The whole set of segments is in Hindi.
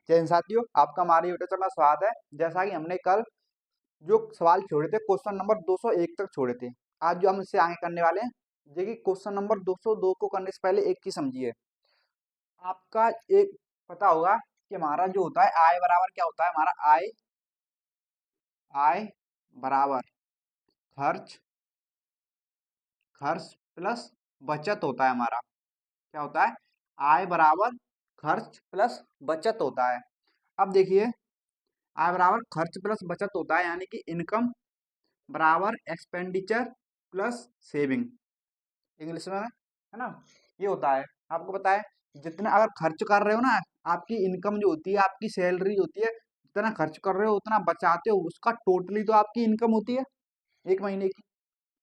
जय हिंद साथियों, आपका हमारे यूट्यूब चैनल में स्वागत है। जैसा कि हमने कल जो सवाल छोड़े थे क्वेश्चन नंबर 201 तक छोड़े थे, आज जो हम इससे आगे करने वाले हैं, देखिए क्वेश्चन नंबर 202 को करने से पहले एक चीज समझिए। आपका एक पता होगा कि हमारा जो होता है आय बराबर क्या होता है। हमारा आय आय बराबर खर्च खर्च प्लस बचत होता है। हमारा क्या होता है? आय बराबर खर्च प्लस बचत होता है। अब देखिए, आय बराबर खर्च प्लस बचत होता है, यानी कि इनकम बराबर एक्सपेंडिचर प्लस सेविंग, इंग्लिश में है ना। ये होता है, आपको पता है जितना अगर खर्च कर रहे हो ना, आपकी इनकम जो होती है, आपकी सैलरी होती है, जितना खर्च कर रहे हो उतना बचाते हो, उसका टोटली तो आपकी इनकम होती है एक महीने की।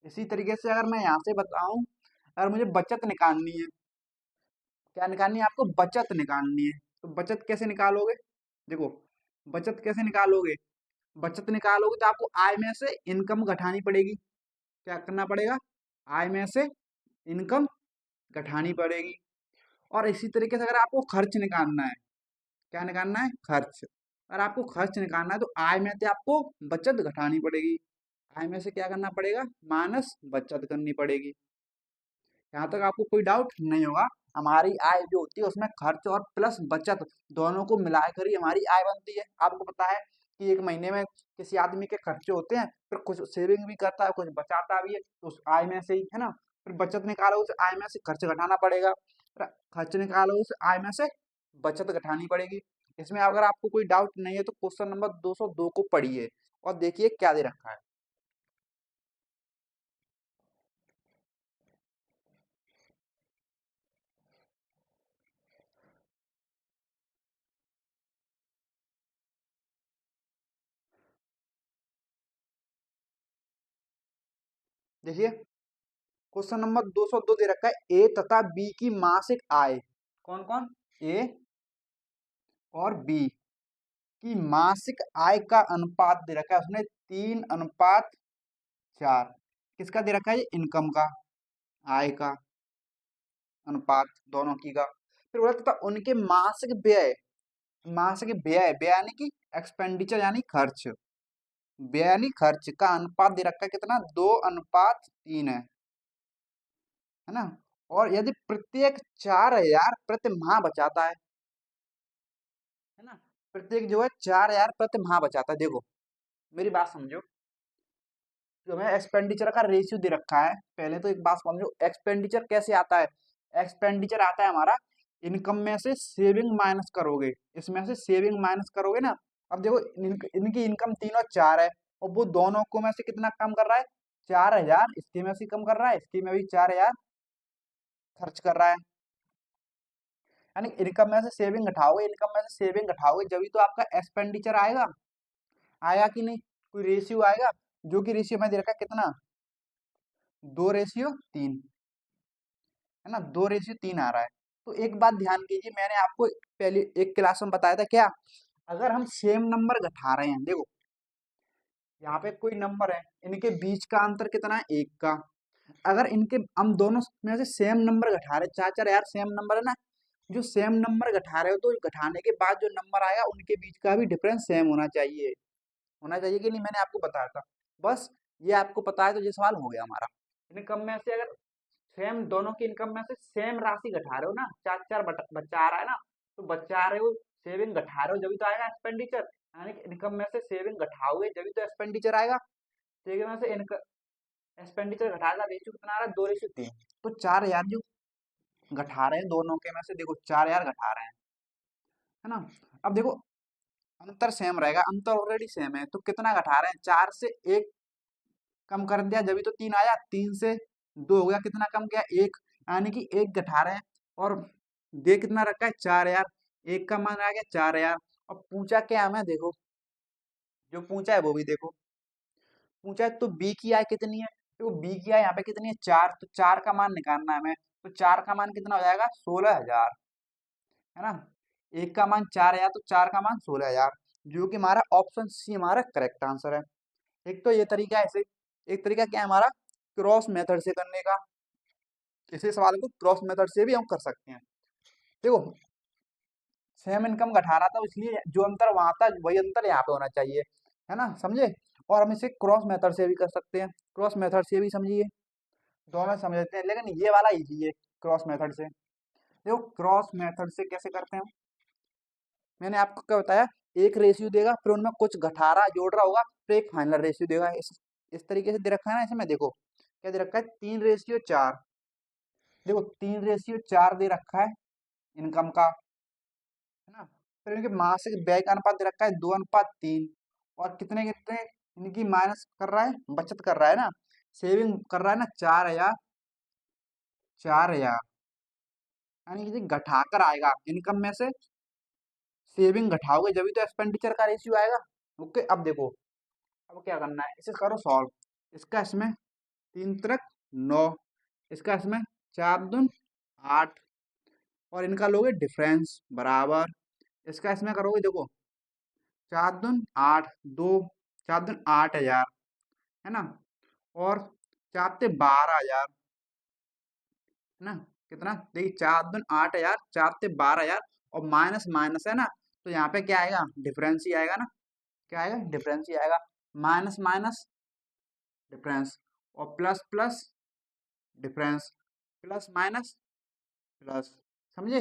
इसी तरीके से अगर मैं यहाँ से बताऊं, अगर मुझे बचत निकालनी है, क्या निकालनी है? आपको बचत निकालनी है। तो बचत कैसे निकालोगे? देखो, बचत कैसे निकालोगे? बचत निकालोगे तो आपको आय में से इनकम घटानी पड़ेगी। क्या करना पड़ेगा? आय में से इनकम घटानी पड़ेगी। और इसी तरीके से अगर आपको खर्च निकालना है, क्या निकालना है? खर्च। अगर आपको खर्च निकालना है तो आय में से आपको बचत घटानी पड़ेगी। आय में से क्या करना पड़ेगा? माइनस बचत करनी पड़ेगी। यहाँ तक आपको कोई डाउट नहीं होगा। हमारी आय जो होती है उसमें खर्च और प्लस बचत दोनों को मिलाकर ही हमारी आय बनती है। आपको पता है कि एक महीने में किसी आदमी के खर्चे होते हैं, फिर कुछ सेविंग भी करता है, कुछ बचाता भी है, तो उस आय में से ही, है ना। फिर बचत निकालो उस आय में से खर्च घटाना पड़ेगा, फिर खर्च निकालो उस आय में से बचत घटानी पड़ेगी। इसमें अगर आपको कोई डाउट नहीं है तो क्वेश्चन नंबर 202 को पढ़िए और देखिए क्या दे रखा है। देखिए, क्वेश्चन नंबर 202 दे रखा है, ए तथा बी की मासिक आय। कौन कौन? ए और बी की मासिक आय का अनुपात दे रखा है, उसने 3:4। किसका दे रखा है? ये इनकम का, आय का अनुपात दोनों की का। फिर बोला तथा उनके मासिक व्यय, मासिक व्यय व्यय यानी कि एक्सपेंडिचर यानी खर्च, व्यय यानी खर्च का अनुपात दे रखा है कितना? 2:3 है ना। और यदि प्रत्येक 4,000 प्रति माह बचाता है ना, प्रत्येक जो है 4,000 प्रति माह बचाता है। देखो, मेरी बात समझो, जो है एक्सपेंडिचर का रेशियो दे रखा है। पहले तो एक बात समझो, एक्सपेंडिचर कैसे आता है? एक्सपेंडिचर आता है हमारा इनकम में से सेविंग माइनस करोगे, इसमें से सेविंग माइनस करोगे ना। अब देखो, इनकी इनकम तीनों 4 है, और वो दोनों को में से कितना कम कर रहा है? 4,000 इसके में से कम कर रहा है, इसके में भी 4,000 खर्च कर रहा है। यानी इनकम में से सेविंग घटाओगे, इनकम में से सेविंग घटाओगे, जब तो आपका एक्सपेंडिचर आएगा। आएगा कि नहीं? कोई रेशियो आएगा, जो कि रेशियो में दे रखा है कितना? 2:3, है ना। 2:3 आ रहा है। तो एक बात ध्यान कीजिए, मैंने आपको पहले एक क्लास में बताया था क्या, अगर हम सेम नंबर घटा रहे हैं, देखो यहाँ पे कोई नंबर है, इनके बीच का अंतर कितना है? 1 का। अगर इनके हम दोनों में से सेम नंबर घटा रहे, चार चार यार सेम नंबर है ना, जो सेम नंबर घटा रहे हो तो घटाने के बाद जो नंबर आएगा उनके बीच का भी डिफरेंस सेम होना चाहिए। होना चाहिए कि नहीं? मैंने आपको बताया था। बस ये आपको पता है तो ये सवाल हो गया हमारा। इनकम में से अगर सेम, दोनों की इनकम में से सेम राशि घटा रहे हो ना, चार चार बच्चा आ रहा है ना, तो बच्चा आ रहे हो, सेविंग घटा रहे हो, जब तो आएगा एक्सपेंडिचर। यानी कि इनकम में से सेविंग घटाओगे जब तो एक्सपेंडिचर आएगा। सेविंग में से एक्सपेंडिचर घटाएगा, रेशियो कितना आ रहा है? 2:3। तो 4,000 जो घटा रहे हैं दोनों के में से, देखो 4,000 घटा रहे हैं, है ना। अब देखो, अंतर सेम रहेगा, अंतर ऑलरेडी सेम है, तो कितना घटा रहे हैं? 4 से 1 कम कर दिया जब तो 3 आया, 3 से 2 हो गया, कितना कम किया? 1। यानी कि 1 घटा रहे हैं, और दे कितना रखा है? 4,000। 1 का मान आ गया 4,000। अब पूछा क्या हमें? देखो, जो पूछा है वो भी देखो, पूछा है तो बी की आय कितनी है? तो बी की आय यहाँ पे कितनी है? 4। तो 4 का मान निकालना है हमें, तो 4 का मान कितना हो जाएगा? 16,000, है ना। 1 का मान 4,000, तो 4 का मान 16,000, जो कि हमारा ऑप्शन सी हमारा करेक्ट आंसर है। एक तो ये तरीका है, ऐसे एक तरीका क्या है हमारा, क्रॉस मेथड से करने का। इसी सवाल को क्रॉस मेथड से भी हम कर सकते हैं। देखो, सेम इनकम घटा रहा था, इसलिए जो अंतर वहां था वही अंतर यहाँ पे होना चाहिए, है ना, समझे। और हम इसे क्रॉस मेथड से भी कर सकते हैं, क्रॉस मेथड से भी समझिए, दोनों समझते हैं, लेकिन ये वाला इजी है क्रॉस मेथड से। देखो क्रॉस मेथड से कैसे करते हैं, मैंने आपको क्या बताया, एक रेशियो देगा, फिर उनमें कुछ घटा रहा जोड़ रहा होगा, फिर एक फाइनल रेशियो देगा। इस तरीके से दे रखा है ना, इसमें देखो क्या दे रखा है, 3:4। देखो 3:4 दे रखा है इनकम का, है ना। फिर इनके मासिक व्यय का अनुपात दे रखा है 2:3, और कितने कितने इनकी माइनस कर रहा है, बचत कर रहा है ना, सेविंग कर रहा है ना, 4,000, 4,000, यानी कि घटा कर आएगा इनकम में से, सेविंग घटाओगे जब भी तो एक्सपेंडिचर का रेशियो आएगा। ओके, अब देखो, अब क्या करना है, इसे करो सॉल्व। इसका इसमें 3 त्रिक 9, इसका इसमें 4 दून 8, और इनका लोगे डिफरेंस बराबर, इसका इसमें करोगे, देखो 4 दून 8, 2, 4 दून 8,000, है ना, और 4 ते 12,000, है ना, कितना, देखिए 4 दून 8,000, 4 ते 12,000, और माइनस माइनस है ना, तो यहाँ पे क्या आएगा, डिफरेंस ही आएगा ना, क्या आएगा, डिफरेंस ही आएगा, माइनस माइनस डिफरेंस, और plus plus difference, plus minus plus, समझे।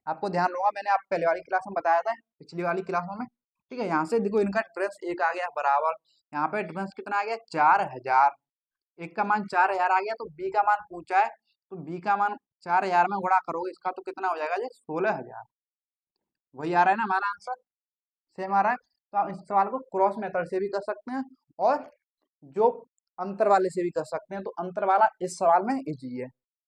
आपको ध्यान होगा, मैंने आप पहले वाली क्लास में बताया था, पिछली वाली क्लासों में, ठीक है। यहाँ से देखो इनका डिफरेंस एक आ गया बराबर, यहाँ पे डिफरेंस कितना आ गया, 4,000, एक का मान 4,000 आ गया, तो बी का मान पूछा है, तो बी का मान 4,000 में गुणा करोगे इसका, तो कितना हो जाएगा जी, 16,000, वही आ रहा है ना हमारा आंसर, सेम आ रहा है। तो आप इस सवाल को क्रॉस मेथड से भी कर सकते हैं, और जो अंतर वाले से भी कर सकते हैं, तो अंतर वाला इस सवाल में इजी है,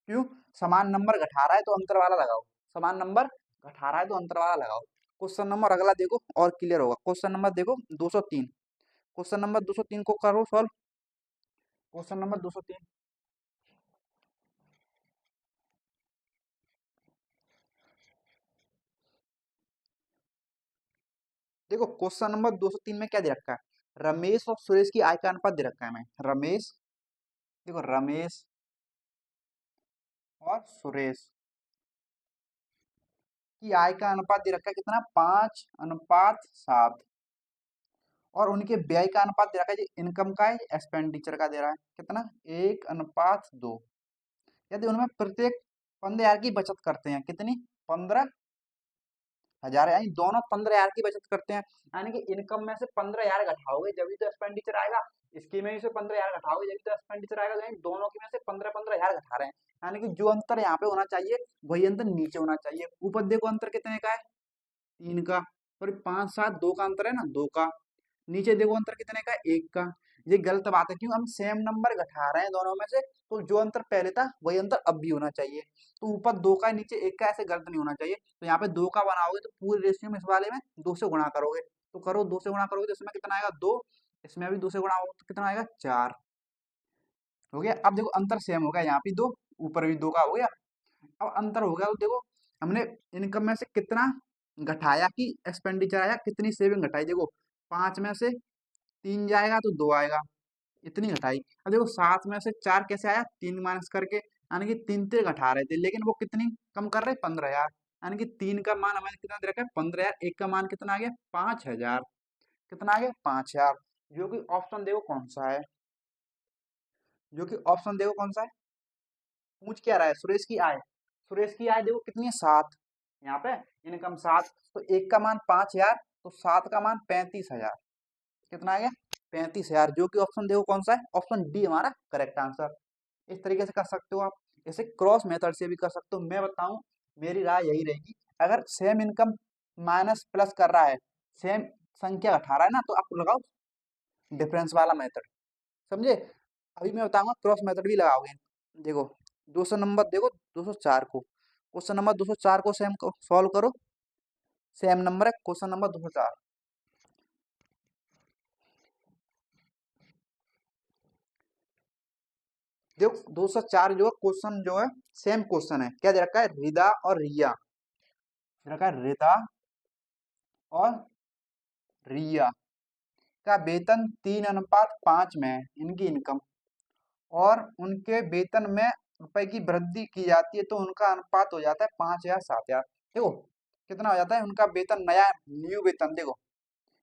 क्यों, समान नंबर घटा रहा है तो अंतर वाला लगाओ, समान नंबर घटा रहा है तो अंतर वाला लगाओ। क्वेश्चन नंबर अगला देखो और क्लियर होगा, क्वेश्चन नंबर देखो 203, क्वेश्चन नंबर 203 को करो सॉल्व, क्वेश्चन नंबर 203, देखो क्वेश्चन नंबर 203 में क्या दे रखा है, रमेश और सुरेश की आय का अनुपात दे रखा है, मैं रमेश, देखो रमेश और सुरेश की आय का अनुपात दे रखा है कितना, 5:7, और उनके व्यय का अनुपात दे रखा है जी, इनकम का है एक्सपेंडिचर का दे रहा है कितना, 1:2। यदि उनमें प्रत्येक 15,000 की बचत करते हैं, कितनी, 15,000, यानी दोनों 15,000 की बचत करते हैं, यानी कि इनकम में से 15,000 घटाओगे जब भी तो एक्सपेंडिचर आएगा, इसकी में से 15,000 घटाओगे जब भी तो एक्सपेंडिचर आएगा, यानी दोनों की में से 15,000 घटा रहे हैं, यानी कि जो अंतर यहाँ पे होना चाहिए वही अंतर नीचे होना चाहिए। ऊपर देखो अंतर कितने का है, 3 का, और 5-7 2 का अंतर है ना, 2 का, नीचे देखो अंतर कितने का, 1 का। ये गलत बात है, क्यों, हम सेम नंबर घटा रहे हैं दोनों में से, तो जो अंतर पहले था वही अंतर अब भी होना चाहिए, तो ऊपर 2 का नीचे 1 का, ऐसे गलत नहीं होना चाहिए। तो यहाँ पे 2 का बनाओगे तो पूरे रेशियो में इस वाले में 2 से गुणा करोगे, तो करो 2 से गुणा करोगे तो इसमें कितना आएगा, 2, इसमें भी 2 से गुणा होगा तो कितना आएगा, 4, हो गया। अब देखो अंतर सेम हो गया, यहाँ भी 2, ऊपर भी 2 का हो गया। अब अंतर हो गया, तो देखो हमने इनकम में से कितना घटाया कि एक्सपेंडिचर आया, कितनी सेविंग घटाई, देखो 5 में से 3 जाएगा तो 2 आएगा, इतनी घटाई। अब देखो 7 में से 4 कैसे आया, 3 माइनस करके, यानी कि 3 ते घटा रहे थे, लेकिन वो कितनी कम कर रहे, 15,000, यानी कि 3 का मान हमें कितना दे रखा है, 15,000, 1 का मान कितना आ गया, 5,000, कितना आ गया, 5,000, जो कि ऑप्शन देखो कौन सा है, जो कि ऑप्शन देखो कौन सा है, पूछ क्या रहा है, सुरेश की आय, सुरेश की आय देखो कितनी है, 7, यहाँ पे इनकम 7, तो 1 का मान 5,000, तो 7 का मान 35,000, कितना आ गया, 35,000, जो कि ऑप्शन देखो कौन सा है, ऑप्शन डी हमारा करेक्ट आंसर। इस तरीके से कर सकते हो आप, इसे क्रॉस मेथड से भी कर सकते हो। मैं बताऊं, मेरी राय यही रहेगी, अगर सेम इनकम माइनस प्लस कर रहा है, सेम संख्या घटा रहा है ना, तो आप लगाओ डिफरेंस वाला मेथड, समझे। अभी मैं बताऊंगा क्रॉस मेथड भी लगाओगे, देखो 200 नंबर, देखो 204 को, क्वेश्चन नंबर 204 को सेम सॉल्व करो, सेम नंबर है क्वेश्चन नंबर 204, देखो 204 जो है क्वेश्चन जो है, सेम क्वेश्चन है, क्या दे रखा है, रिदा और रिया, दे रखा है रिदा और रिया का वेतन 3:5 में है, इनकी इनकम, और उनके वेतन में रुपए की वृद्धि की जाती है, तो उनका अनुपात हो जाता है 5,000 7,000। देखो कितना हो जाता है उनका वेतन, नया न्यू वेतन, देखो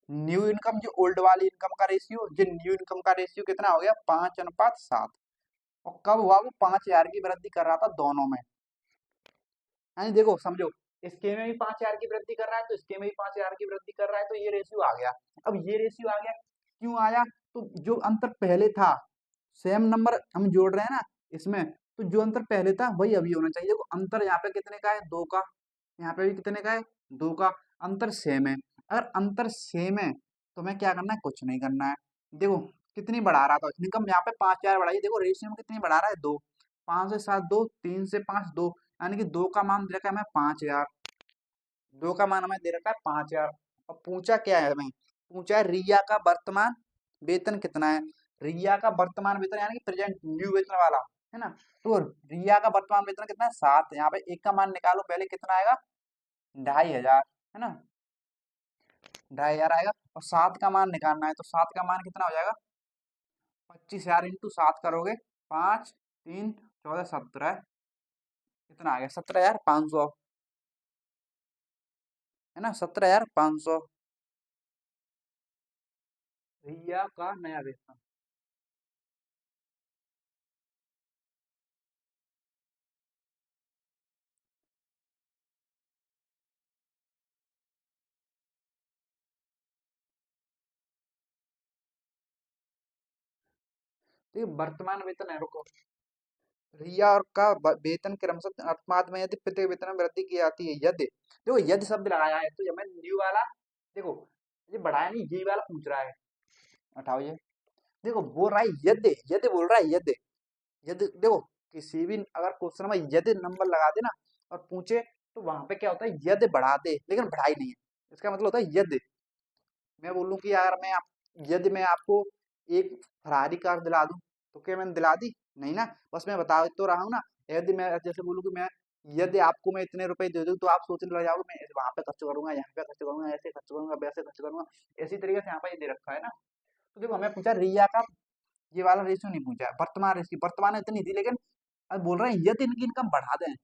न्यू इनकम जो ओल्ड वाली इनकम का रेशियो, जो न्यू इनकम का रेशियो कितना हो गया, 5:7। और कब हुआ, वो 5,000 की वृद्धि कर रहा था दोनों में। यानी देखो समझो, इसके में भी 5,000 की वृद्धि कर रहा है, तो इसके में भी 5,000 की वृद्धि कर रहा है, तो ये रेशियो आ गया। अब ये रेशियो आ गया, क्यों आया, तो जो अंतर पहले था, सेम नंबर हम जोड़ रहे हैं ना इसमें, तो जो अंतर पहले था वही अभी होना चाहिए। देखो अंतर यहाँ पे कितने का है, 2 का, यहाँ पे भी कितने का है, 2 का। अंतर सेम है, अगर अंतर सेम है तो हमें क्या करना है, कुछ नहीं करना है। देखो कितनी बढ़ा रहा था इनकम, यहाँ पे 5,000 बढ़ाई, देखो रेशियो में कितनी बढ़ा रहा है, 2। 5 से 7 2, 3 से 5 2, यानी कि 2 का मान दे रखा है हमें 5,000। 2 का मान हमें दे रखा है 5,000। और पूछा क्या है हमें, पूछा है रिया का वर्तमान वेतन कितना है। रिया का वर्तमान वेतन यानी कि प्रेजेंट न्यू वेतन वाला, है ना। तो रिया का वर्तमान वेतन कितना है, 7। यहाँ पे एक का मान निकालो पहले, कितना आएगा, 2,500, है ना, 2,500 आएगा। और 7 का मान निकालना है, तो 7 का मान कितना हो जाएगा, 25,000 इंटू 7 करोगे, 5 3 14 17, कितना आ गया, 17,500, है ना, 17,500 रिया का नया वेतन। तो ये वर्तमान वेतन है, रुको, रिया और का वेतन क्रमशः अनुपात में यदि प्रत्येक वेतन में वृद्धि की जाती है, यदि, देखो यदि शब्द लगाया है तो हमें न्यू वाला, देखो ये बढ़ाया नहीं, ये वाला पूछ रहा है, हटाओ ये। देखो बोल रहा है यदि, यदि बोल रहा है यदि, यदि देखो किसी भी अगर क्वेश्चन में यदि नंबर लगा दे ना और पूछे, तो वहां पे क्या होता है, यदि बढ़ा दे लेकिन बढ़ाई नहीं है, इसका मतलब होता है यदि। मैं बोलूं कि यार यदि मैं आपको एक फरारी कार दिला दूं, तो क्या मैंने दिला दी, नहीं ना, बस मैं बता तो रहा हूँ ना। यदि मैं जैसे बोलूं कि मैं, यदि आपको मैं इतने रुपए दे दूं, तो आप सोचने लग जाओगे मैं वहां पे खर्च करूंगा, यहाँ पे खर्च करूंगा, ऐसे खर्च करूंगा, वैसे खर्च करूंगा। इसी तरीके से यहाँ पे ये दे रखा है ना। तो देखो हमें पूछा रिया का, ये वाला रेशियो नहीं पूछा है, वर्तमान रेशियो, वर्तमान इतनी थी, लेकिन अब बोल रहे हैं यदि इनकी इनकम बढ़ा दें,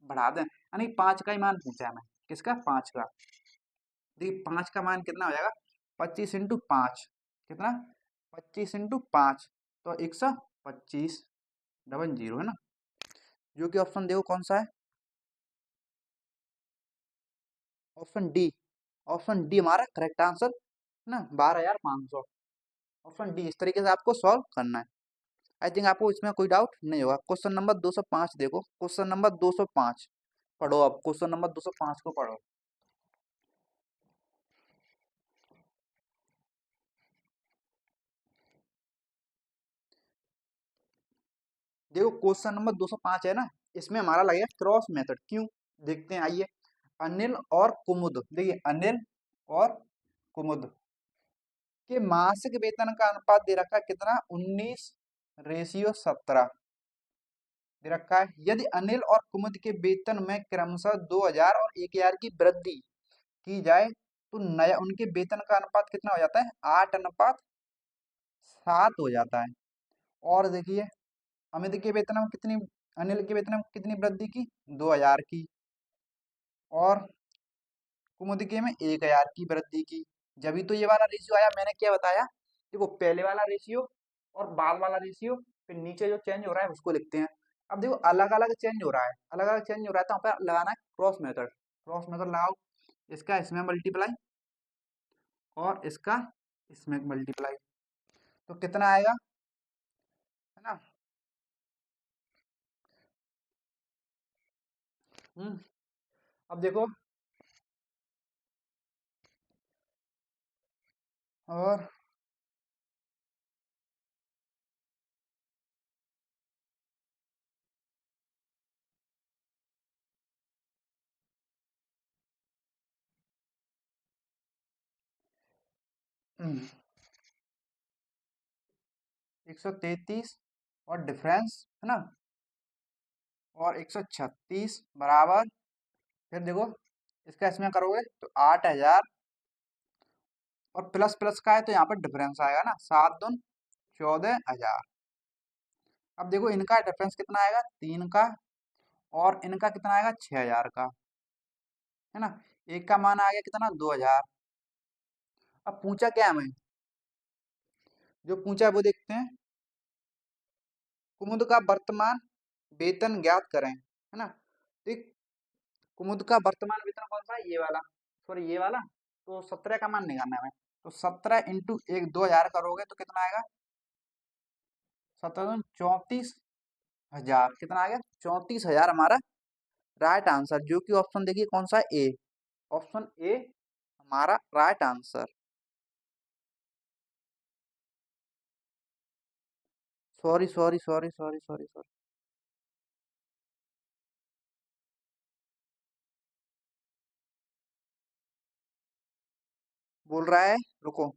बढ़ा दें, यानी 5 का ही मान पूछा है हमें, किसका, 5 का। देखिए 5 का मान कितना हो जाएगा, 25 इंटू 5, कितना, 25 इंटू 5, तो 125 डबल जीरो, है ना, जो कि ऑप्शन देखो कौन सा है, ऑप्शन डी। ऑप्शन डी हमारा करेक्ट आंसर, है ना, 12,500। ऑप्शन डी, इस तरीके से आपको सॉल्व करना है। आई थिंक आपको इसमें कोई डाउट नहीं होगा। क्वेश्चन नंबर 205 देखो, क्वेश्चन नंबर 205 पढ़ो, अब क्वेश्चन नंबर 205 को पढ़ो। देखो क्वेश्चन नंबर 205 है ना, इसमें हमारा लगेगा क्रॉस मेथड, क्यों, देखते हैं, आइए। अनिल और कुमुद, देखिए अनिल और कुमुद के मासिक वेतन का अनुपात दे रखा है कितना, 19:17 दे रखा है। यदि अनिल और कुमुद के वेतन में क्रमशः 2,000 और 1,000 की वृद्धि की जाए, तो नया उनके वेतन का अनुपात कितना हो जाता है, 8:7 हो जाता है। और देखिए अमित के वेतन में कितनी, अनिल के वेतन में कितनी वृद्धि की, 2,000 की, और कुमुदिके में 1,000 की वृद्धि की। जब भी तो ये वाला रेशियो आया, मैंने क्या बताया, देखो पहले वाला रेशियो और बाद वाला रेशियो, फिर नीचे जो चेंज हो रहा है उसको लिखते हैं। अब देखो अलग अलग चेंज हो रहा है, अलग अलग चेंज हो रहा है, तो यहाँ पे लगाना है क्रॉस मेथड। क्रॉस मेथड लगाओ, इसका इसमें मल्टीप्लाई और इसका इसमें मल्टीप्लाई, तो कितना आएगा, है ना। हम्म। अब देखो, और 133 और डिफरेंस, है ना, और 136 बराबर, फिर देखो इसका इसमें करोगे तो 8,000, और प्लस प्लस का है तो यहाँ पर डिफरेंस आएगा ना, 7 दूनी 14,000। अब देखो इनका डिफरेंस कितना आएगा, 3 का, और इनका कितना आएगा, 6,000 का, है ना। ए का मान आ गया कितना, 2000। अब पूछा क्या हमें, जो पूछा है वो देखते हैं। कुमुद का वर्तमान वेतन ज्ञात करें, है ना। तो एक कुमुद का वर्तमान वेतन कौन सा है, ये वाला, सॉरी ये वाला। तो 17 का मान निकालना है हमें। तो 17 इंटू एक 2000 करोगे तो कितना आएगा, 34,000। कितना आ गया, 34,000 हमारा राइट आंसर, जो कि ऑप्शन देखिए कौन सा है, ए। ऑप्शन ए हमारा right answer. Sorry sorry sorry sorry sorry sorry. बोल रहा है, रुको,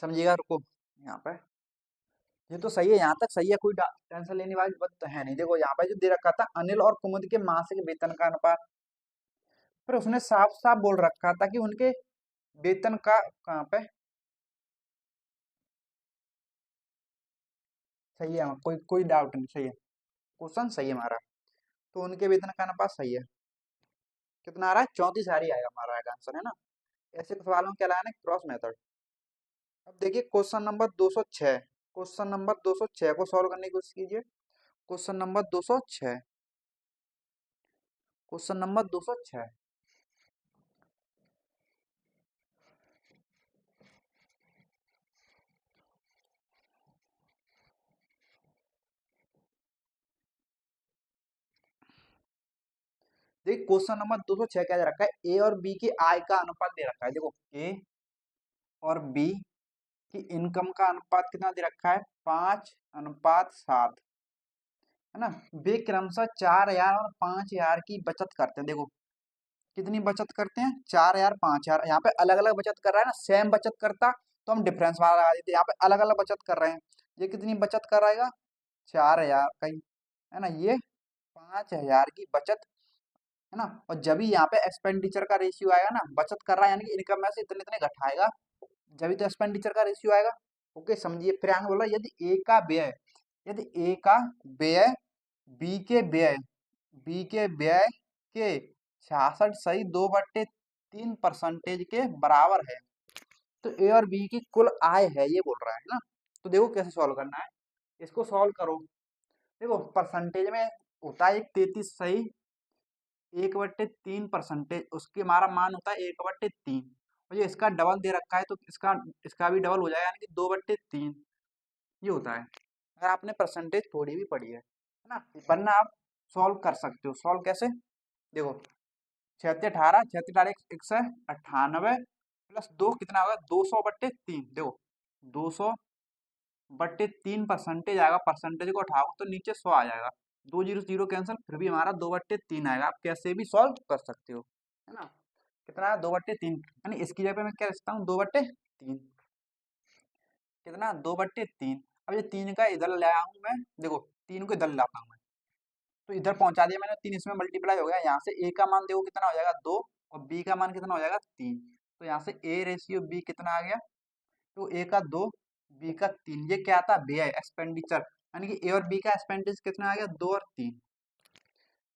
समझिएगा, रुको। यहाँ पे ये तो सही है, यहाँ तक सही है, कोई टेंशन लेने वाली बात तो है नहीं। देखो यहाँ पे जो दे रखा था, अनिल और कुमुद के मासिक वेतन का अनुपात, फिर उसने साफ साफ बोल रखा था कि उनके वेतन का, कहाँ पे सही है, कोई कोई डाउट नहीं, सही है, क्वेश्चन सही है हमारा। तो उनके वेतन का अनुपात सही है। कितना आ रहा है, 34 ही आएगा हमारा आंसर, है ना। ऐसे सवालों में क्या लगाना है, क्रॉस मेथड। अब देखिए क्वेश्चन नंबर 206, क्वेश्चन नंबर 206 को सॉल्व करने की कोशिश कीजिए। Question number 206, question number 206। देखिए क्वेश्चन नंबर 206 क्या दे रखा है, ए और बी की आय का अनुपात दे रखा है। देखो ए और बी की इनकम का अनुपात कितना दे रखा है, 5:7, है ना। वे क्रमशः 4,000 और 5,000 की बचत करते हैं। देखो कितनी बचत करते हैं, 4,000 5,000। यहाँ पे अलग अलग बचत कर रहा है ना, सेम बचत करता तो हम डिफरेंस वाला लगा देते, यहाँ पे अलग अलग बचत कर रहे हैं। ये कितनी बचत कर रहेगा, 4,000 का ही, है ना। ये 5,000 की बचत, है ना। और जब भी यहाँ पे एक्सपेंडिचर का रेशियो आएगा ना, बचत कर रहा है यानी कि इनकम में से इतने इतने घटाएगा, जब भी तो एक्सपेंडिचर का रेशियो आएगा। ओके समझिए, फिर आगे बोला यदि ए का व्यय, यदि ए का व्यय बी के व्यय, बी के व्यय के 66.2/3% के बराबर है, तो ए और बी की कुल आय है, ये बोल रहा है ना। तो देखो कैसे सॉल्व करना है, इसको सॉल्व करो। देखो परसेंटेज में होता है एक 33 1/3%, उसके हमारा मान होता है 1/3। और ये इसका डबल दे रखा है तो इसका इसका भी डबल हो जाएगा, यानी कि 2/3 ये होता है। अगर आपने परसेंटेज थोड़ी भी पढ़ी है ना, वरना आप सॉल्व कर सकते हो। सॉल्व कैसे, देखो 36 18, 36 18 198 प्लस 2 कितना होगा, 200/3। देखो 200/3 परसेंटेज आएगा, परसेंटेज को उठाओ तो नीचे 100 आ जाएगा, 2 0 0 कैंसिल, फिर भी हमारा 2/3 आएगा। आप कैसे भी सॉल्व कर सकते हो, है ना। कितना है, 2/3, यानी इसकी जगह पे मैं क्या रखता हूँ, 2/3। कितना, 2/3। अब ये 3 का इधर ले आया हूँ मैं, देखो 3 को इधर लाता हूँ मैं, तो इधर पहुंचा दिया मैंने, 3 इसमें मल्टीप्लाई हो गया। यहाँ से ए का मान देखो कितना हो जाएगा, 2, और बी का मान कितना हो जाएगा, 3। तो यहाँ से ए रेशियो बी कितना आ गया, तो ए का 2, बी का 3। ये क्या था, व्यय एक्सपेंडिचर, यानी कि ए और बी का एक्सपेंडिचर कितना आ गया, 2 और 3।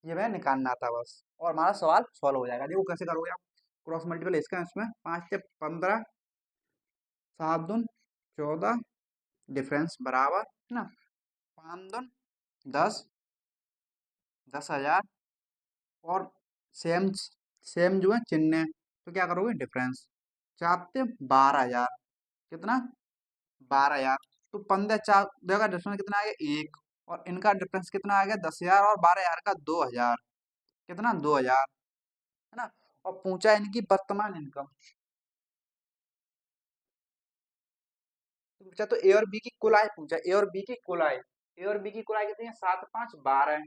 ये मैं निकालना था बस, और हमारा सवाल सॉल्व हो जाएगा। देखो कैसे करोगे आप, क्रॉस मल्टीपल इसका, इसमें 5 से 15, 7 दून 14, डिफरेंस बराबर, है ना। 5 दून 10, 10,000, और सेम सेम जो है चिन्ह है, तो क्या करोगे, डिफरेंस 4 से 12,000, कितना, 12,000। तो 15 4 देखा डिफरेंस कितना आ गया, 1, और इनका डिफरेंस कितना आ गया, 10,000, और 12,000 का 2,000, कितना, 2,000, है ना। और पूछा इनकी वर्तमान इनकम, पूछा तो ए और बी की कुल आय पूछा, ए और बी की कुल आय, ए और बी की कुल आय कितनी है, 7 5 12 है।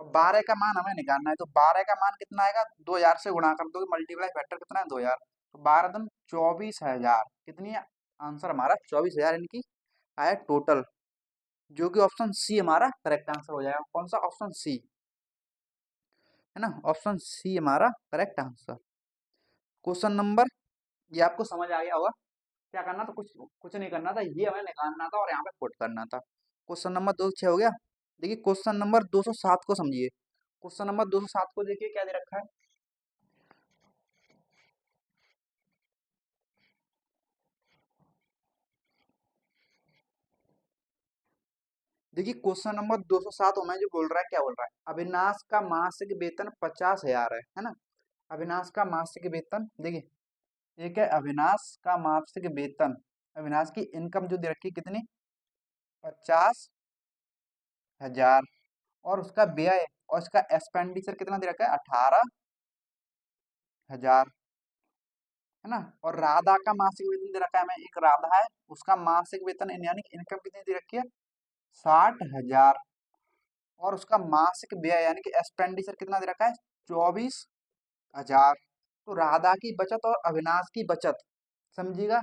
और 12 का मान हमें निकालना है, तो 12 का मान कितना आएगा, 2,000 से गुणा कर दो, मल्टीप्लाई फैक्टर कितना है, 2,000। तो 12 दूनी 24,000, कितनी है, आंसर हमारा 24,000 इनकी आया टोटल, जो कि ऑप्शन सी हमारा करेक्ट आंसर हो जाएगा। कौन सा, ऑप्शन सी, है ना, ऑप्शन सी हमारा करेक्ट आंसर। क्वेश्चन नंबर, ये आपको समझ आ गया होगा, क्या करना था, कुछ कुछ नहीं करना था, ये हमें निकालना था और यहाँ पे पुट करना था। क्वेश्चन नंबर 206 हो गया। देखिए क्वेश्चन नंबर 207 को समझिए, क्वेश्चन नंबर 207 को देखिए क्या दे रखा है, देखिए क्वेश्चन नंबर 207 में जो बोल रहा है, क्या बोल रहा है, अविनाश का मासिक वेतन 50,000 है ना। अविनाश का मासिक वेतन देखिए, एक है अविनाश का मासिक वेतन, अविनाश की इनकम जो दे रखी है कितनी, 50,000, और उसका व्यय और उसका एक्सपेंडिचर कितना दे रखा है, 18,000, है ना। और राधा का मासिक वेतन दे रखा है हमें, एक राधा है, उसका मासिक वेतन यानी कि इनकम कितनी दे रखी है, 60,000, और उसका मासिक व्यय यानी कि एक्सपेंडिचर कितना दे रखा है, 24,000। तो राधा की बचत और अविनाश की बचत, समझिएगा,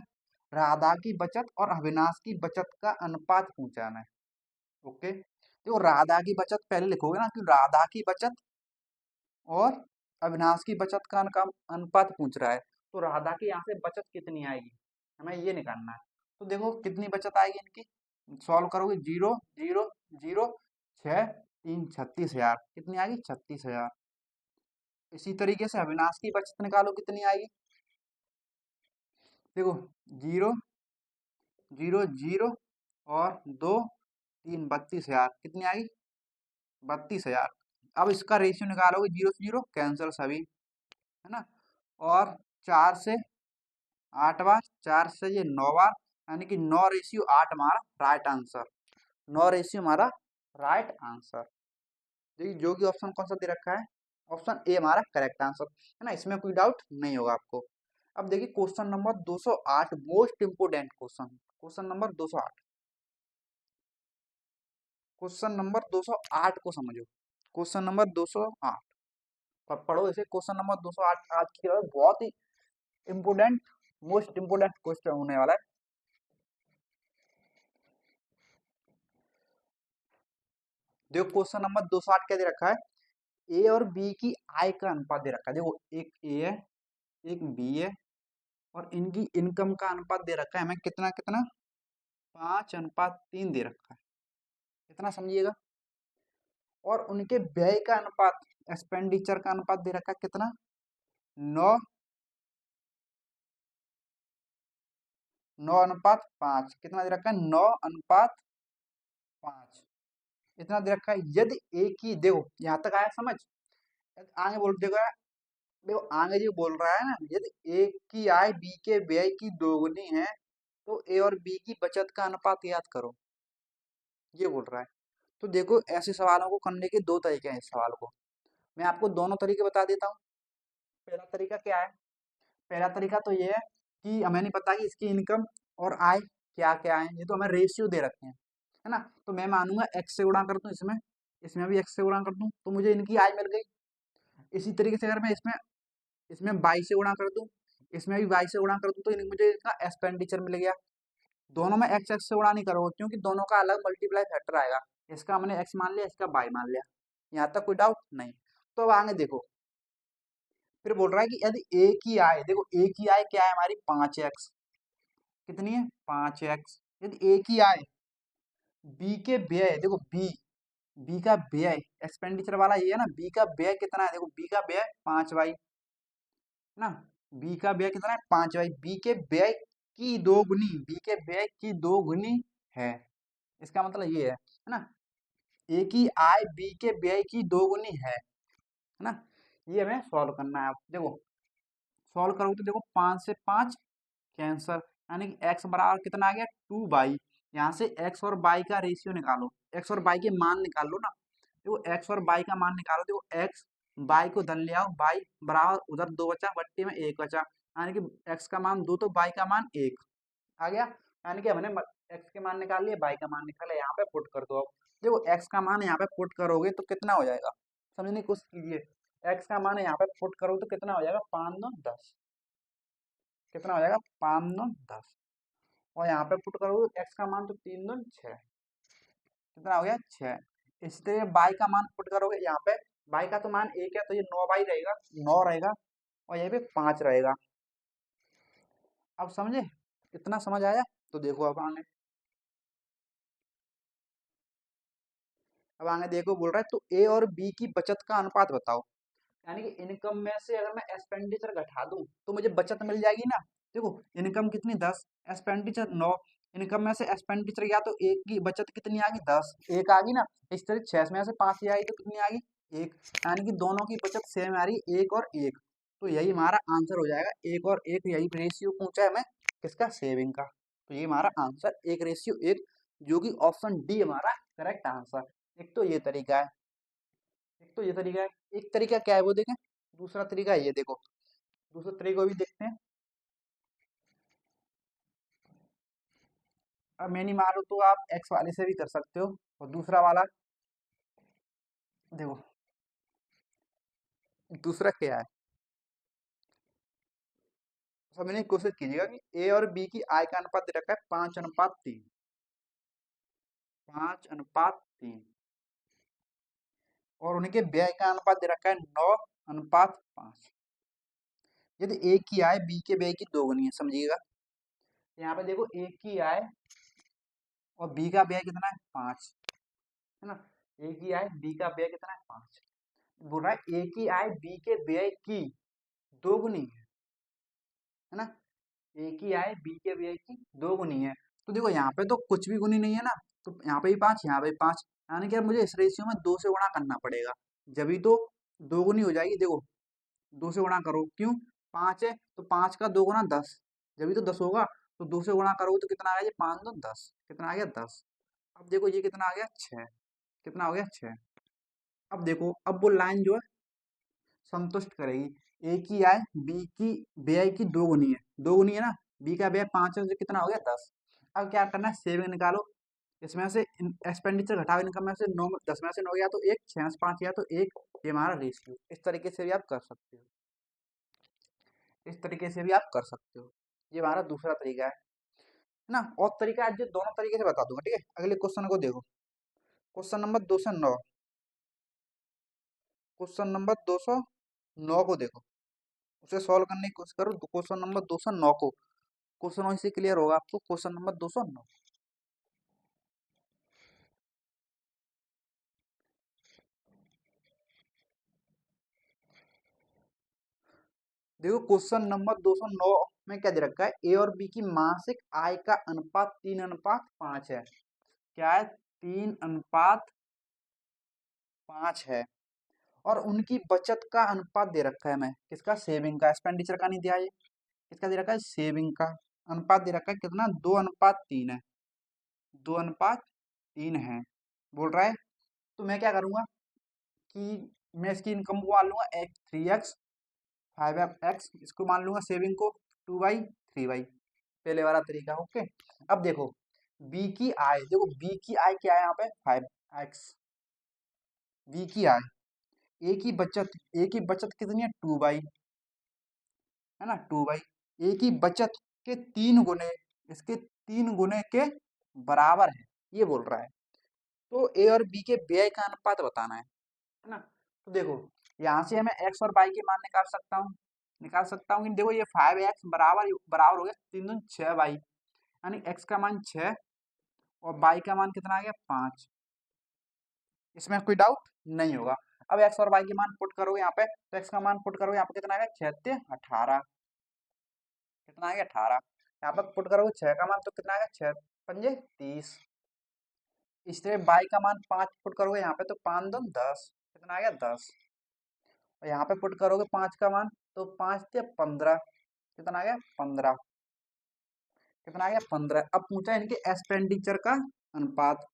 राधा की बचत और अविनाश की बचत का अनुपात पूछा है। ओके, तो राधा की बचत पहले लिखोगे ना, कि राधा की बचत और अविनाश की बचत का अनुपात पूछ रहा है। तो राधा की यहाँ से बचत कितनी आएगी, हमें ये निकालना है। तो देखो कितनी बचत आएगी इनकी, सॉल्व करोगे, 0 0 0 6 3 36,000, कितनी आएगी, 36,000। इसी तरीके से अविनाश की बचत निकालो, कितनी आएगी, देखो 0 0 0 और 2 3, 32,000, कितनी आएगी, 32,000। अब इसका रेशियो निकालोगे, 0 से 0 कैंसिल सभी, है ना। और 4 से 8 बार, 4 से ये 9 बार, यानी कि 9:8 हमारा राइट आंसर, 9 हमारा राइट आंसर। देखिए जो कि ऑप्शन कौन सा दे रखा है, ऑप्शन ए हमारा करेक्ट आंसर, है ना, इसमें कोई डाउट नहीं होगा आपको। अब देखिए question number 208, most important question, question number 208, question number 208 को समझो, क्वेश्चन नंबर 208 पढ़ो इसे। क्वेश्चन नंबर 208 आज की बहुत ही इंपोर्टेंट, मोस्ट इंपोर्टेंट क्वेश्चन होने वाला है। देखो क्वेश्चन नंबर 208 क्या दे रखा है, ए और बी की आय का अनुपात दे रखा है। देखो एक ए है, एक बी है, और इनकी इनकम का अनुपात दे रखा है हमें, कितना कितना, 5:3 दे रखा है, कितना समझिएगा। और उनके व्यय का अनुपात, एक्सपेंडिचर का अनुपात दे रखा है कितना, 9 9:5, कितना दे रखा है, 9:5, इतना दे रखा है। यदि एक ही, देखो यहाँ तक आया समझ, आगे बोल देखो, देखो आगे जो बोल रहा है ना, यदि एक की आय बी के व्यय की दोगुनी है, तो ए और बी की बचत का अनुपात याद करो, ये बोल रहा है। तो देखो ऐसे सवालों को करने के दो तरीके हैं, इस सवाल को मैं आपको दोनों तरीके बता देता हूँ। पहला तरीका क्या है, पहला तरीका तो ये है कि हमें नहीं पता कि इसकी इनकम और आय क्या क्या है, ये तो हमें रेशियो दे रखे हैं, है ना। तो मैं मानूंगा एक्स से गुणा कर दूं, इसमें इसमें भी एक्स से गुणा कर दूं, तो मुझे इनकी आय मिल गई। इसी तरीके से अगर मैं इसमें इसमें 22 से गुणा कर दूं, इसमें भी 22 से गुणा कर दूं, तो मुझे इसका एक्सपेंडिचर मिल गया। दोनों में एक्स एक्स से गुणा नहीं करोगे, क्योंकि दोनों का अलग मल्टीप्लाई फैक्टर आएगा, इसका हमने एक्स मान लिया, इसका वाई मान लिया, यहाँ तक कोई डाउट नहीं। तो अब आगे देखो, फिर बोल रहा है कि यदि ए की आय, देखो ए की आय क्या है हमारी, 5x, कितनी है, 5x। यदि ए की आय बी के व्यय, देखो बी, बी का व्यय, एक्सपेंडिचर वाला ये है ना, बी का व्यय कितना है, देखो बी का व्यय 5y, ना, बी का व्यय कितना है, 5y, बी के व्यय की दोगुनी, बी के व्यय की दोगुनी है, इसका मतलब ये है ना, ए की आय बी के व्यय की दोगुनी है ना। ये हमें सॉल्व करना है। आप देखो सॉल्व करोगे तो देखो 5 से 5 कैंसर, यानी कि x बराबर कितना आ गया, 2y। यहाँ से x और y का रेशियो निकालो, x और y के मान निकाल लो ना। देखो x और y का मान निकालो, देखो x, y को धन ले आओ, y बराबर उधर 2 बचा, बट्टे में 1 बचा, यानी कि x का मान 2 तो y का मान 1 आ गया। यानी कि हमने x के मान निकाल लिए, y का मान निकाला, यहाँ पे पुट कर दो। अब देखो x का मान यहाँ पे पुट करोगे तो कितना हो जाएगा, समझने की कोशिश कीजिए। x का मान यहाँ पे पुट करोगे तो कितना हो जाएगा, 5 9 10, कितना हो जाएगा, 5 9 10, और यहाँ पे पुट करोगे x का मान तो 3 2 6, कितना हो गया, 6। इसी तरह y का मान पुट करोगे यहाँ पे, y का तो मान 1 है, तो ये 9y रहेगा, 9 रहेगा, और ये भी 5 रहेगा। अब समझे, इतना समझ आया। तो देखो अब आगे देखो बोल रहा है, तो ए और बी की बचत का अनुपात बताओ, यानी कि इनकम में से अगर मैं एक्सपेंडिचर घटा दूं तो मुझे बचत मिल जाएगी ना। देखो इनकम कितनी, 10, एक्सपेंडिचर 9, इनकम में से एक्सपेंडिचर गया तो एक की बचत कितनी आ गई 10, एक आ गई ना। इस तरह 6 में से 5 ही आई तो कितनी आ गई 1, यानी कि दोनों की बचत सेम आ रही है 1 और 1। तो यही हमारा आंसर हो जाएगा 1 और 1, यही रेशियो पूछा है हमें किसका, सेविंग का। तो ये हमारा आंसर 1:1, जो कि ऑप्शन डी हमारा करेक्ट आंसर। एक तो ये तरीका है, एक तो ये तरीका है, एक तरीका क्या है वो देखें, दूसरा तरीका ये देखो, दूसरा तरीका भी देखते हैं। अब मैं नहीं मालूम तो आप एक्स वाले से भी कर सकते हो, और दूसरा वाला देखो, दूसरा क्या है, समझने की कोशिश कीजिएगा कि ए और बी की आय का अनुपात दे रखा है 5:3, 5:3, और उनके व्यय का अनुपात दे रखा है 9:5। यदि ए की आय बी के व्यय की दोगुनी है, समझिएगा यहाँ पे देखो, ए की आय और बी का व्यय कितना है 5, है ना। ए की आय बी का व्यय कितना है 5, बोल रहा है ए की आय बी के व्यय की दोगुनी है ना। ए की आय बी के व्यय की दोगुनी है। तो देखो यहाँ पे तो कुछ भी गुनी नहीं है ना, तो यहाँ पे भी 5, यहाँ पे भी 5, यानी कि अब मुझे इस रेशियो में 2 से गुणा करना पड़ेगा, जब तो दोगुनी हो जाएगी। देखो 2 से गुणा करो, क्यों, 5 है तो 5 का 2 गुना 10, जब तो 10 होगा। तो 2 से गुणा करोगे तो कितना आ गया, 5 2 10, कितना आ गया 10। अब देखो ये कितना आ गया 6, कितना हो गया 6। अब देखो, अब वो लाइन जो है संतुष्ट करेगी, ए की आय बी की व्यय की दोगुनी है, दोगुनी है ना। बी का व्यय 5 है तो कितना हो गया 10। अब क्या करना है, सेविंग निकालो, इसमें से एक्सपेंडिचर घटाओ, इनकम में से 9, 10 में से 9 गया तो 1, 6 में से 5 गया तो 1, ये हमारा रेशियो। इस तरीके से भी आप कर सकते हो, इस तरीके से भी आप कर सकते हो। ये हमारा दूसरा तरीका है ना। और तरीका आज जो दोनों तरीके से बता दूंगा, ठीक है। अगले क्वेश्चन को देखो, क्वेश्चन नंबर 209, क्वेश्चन नंबर 209 को देखो, उसे सॉल्व करने की कोशिश करो। क्वेश्चन नंबर 209 को, क्वेश्चन वहीं से क्लियर होगा आपको। क्वेश्चन नंबर 209, देखो क्वेश्चन नंबर 209 में क्या दे रखा है, ए और बी की मासिक आय का अनुपात 3:5 है। क्या है, 3:5 है। और उनकी बचत का अनुपात दे रखा है हमें किसका, सेविंग का, एक्सपेंडिचर का नहीं दिया है। किसका दे रखा है, सेविंग का अनुपात दे रखा है कितना, 2:3 है, 2:3 है बोल रहा है। तो मैं क्या करूंगा कि मैं इसकी इनकम को मान लूंगा 3x, 5x, इसको मान लूंगा सेविंग को 2/3, पहले वाला तरीका। ओके, अब देखो बी की आय, देखो बी की आय क्या है यहाँ पे 5x, बी की आय, ए की बचत, ए की बचत कितनी है 2/, है ना 2/। ए की बचत के 3 गुने, इसके 3 गुने के बराबर है, ये बोल रहा है। तो ए और बी के व्यय का अनुपात बताना है ना। तो देखो यहाँ से हमें एक्स और वाई के मान निकाल सकता हूँ, निकाल सकता हूँ कि देखो ये 5x बराबर बराबर हो गया 3 दूनी 6y, यानी एक्स का मान 6 और वाई का मान कितना आ गया 5। इसमें कोई डाउट नहीं होगा। अब एक्स और वाई के मान पुट करोगे यहाँ पे, तो एक्स का मान पुट करोगे यहाँ पे कितना आ गया 6 18, कितना आ गया 18। यहाँ पर पुट करोगे 6 का मान तो कितना आ गया 6 5 30। इस तरह बाई का मान 5 पुट करोगे यहाँ पे तो 5 2 10, कितना आ गया 10। और यहाँ पे पुट करोगे 5 का मान तो 5 से 15, कितना आ गया 15, कितना आ गया 15। अब पूछा इनके एक्सपेंडिचर का अनुपात,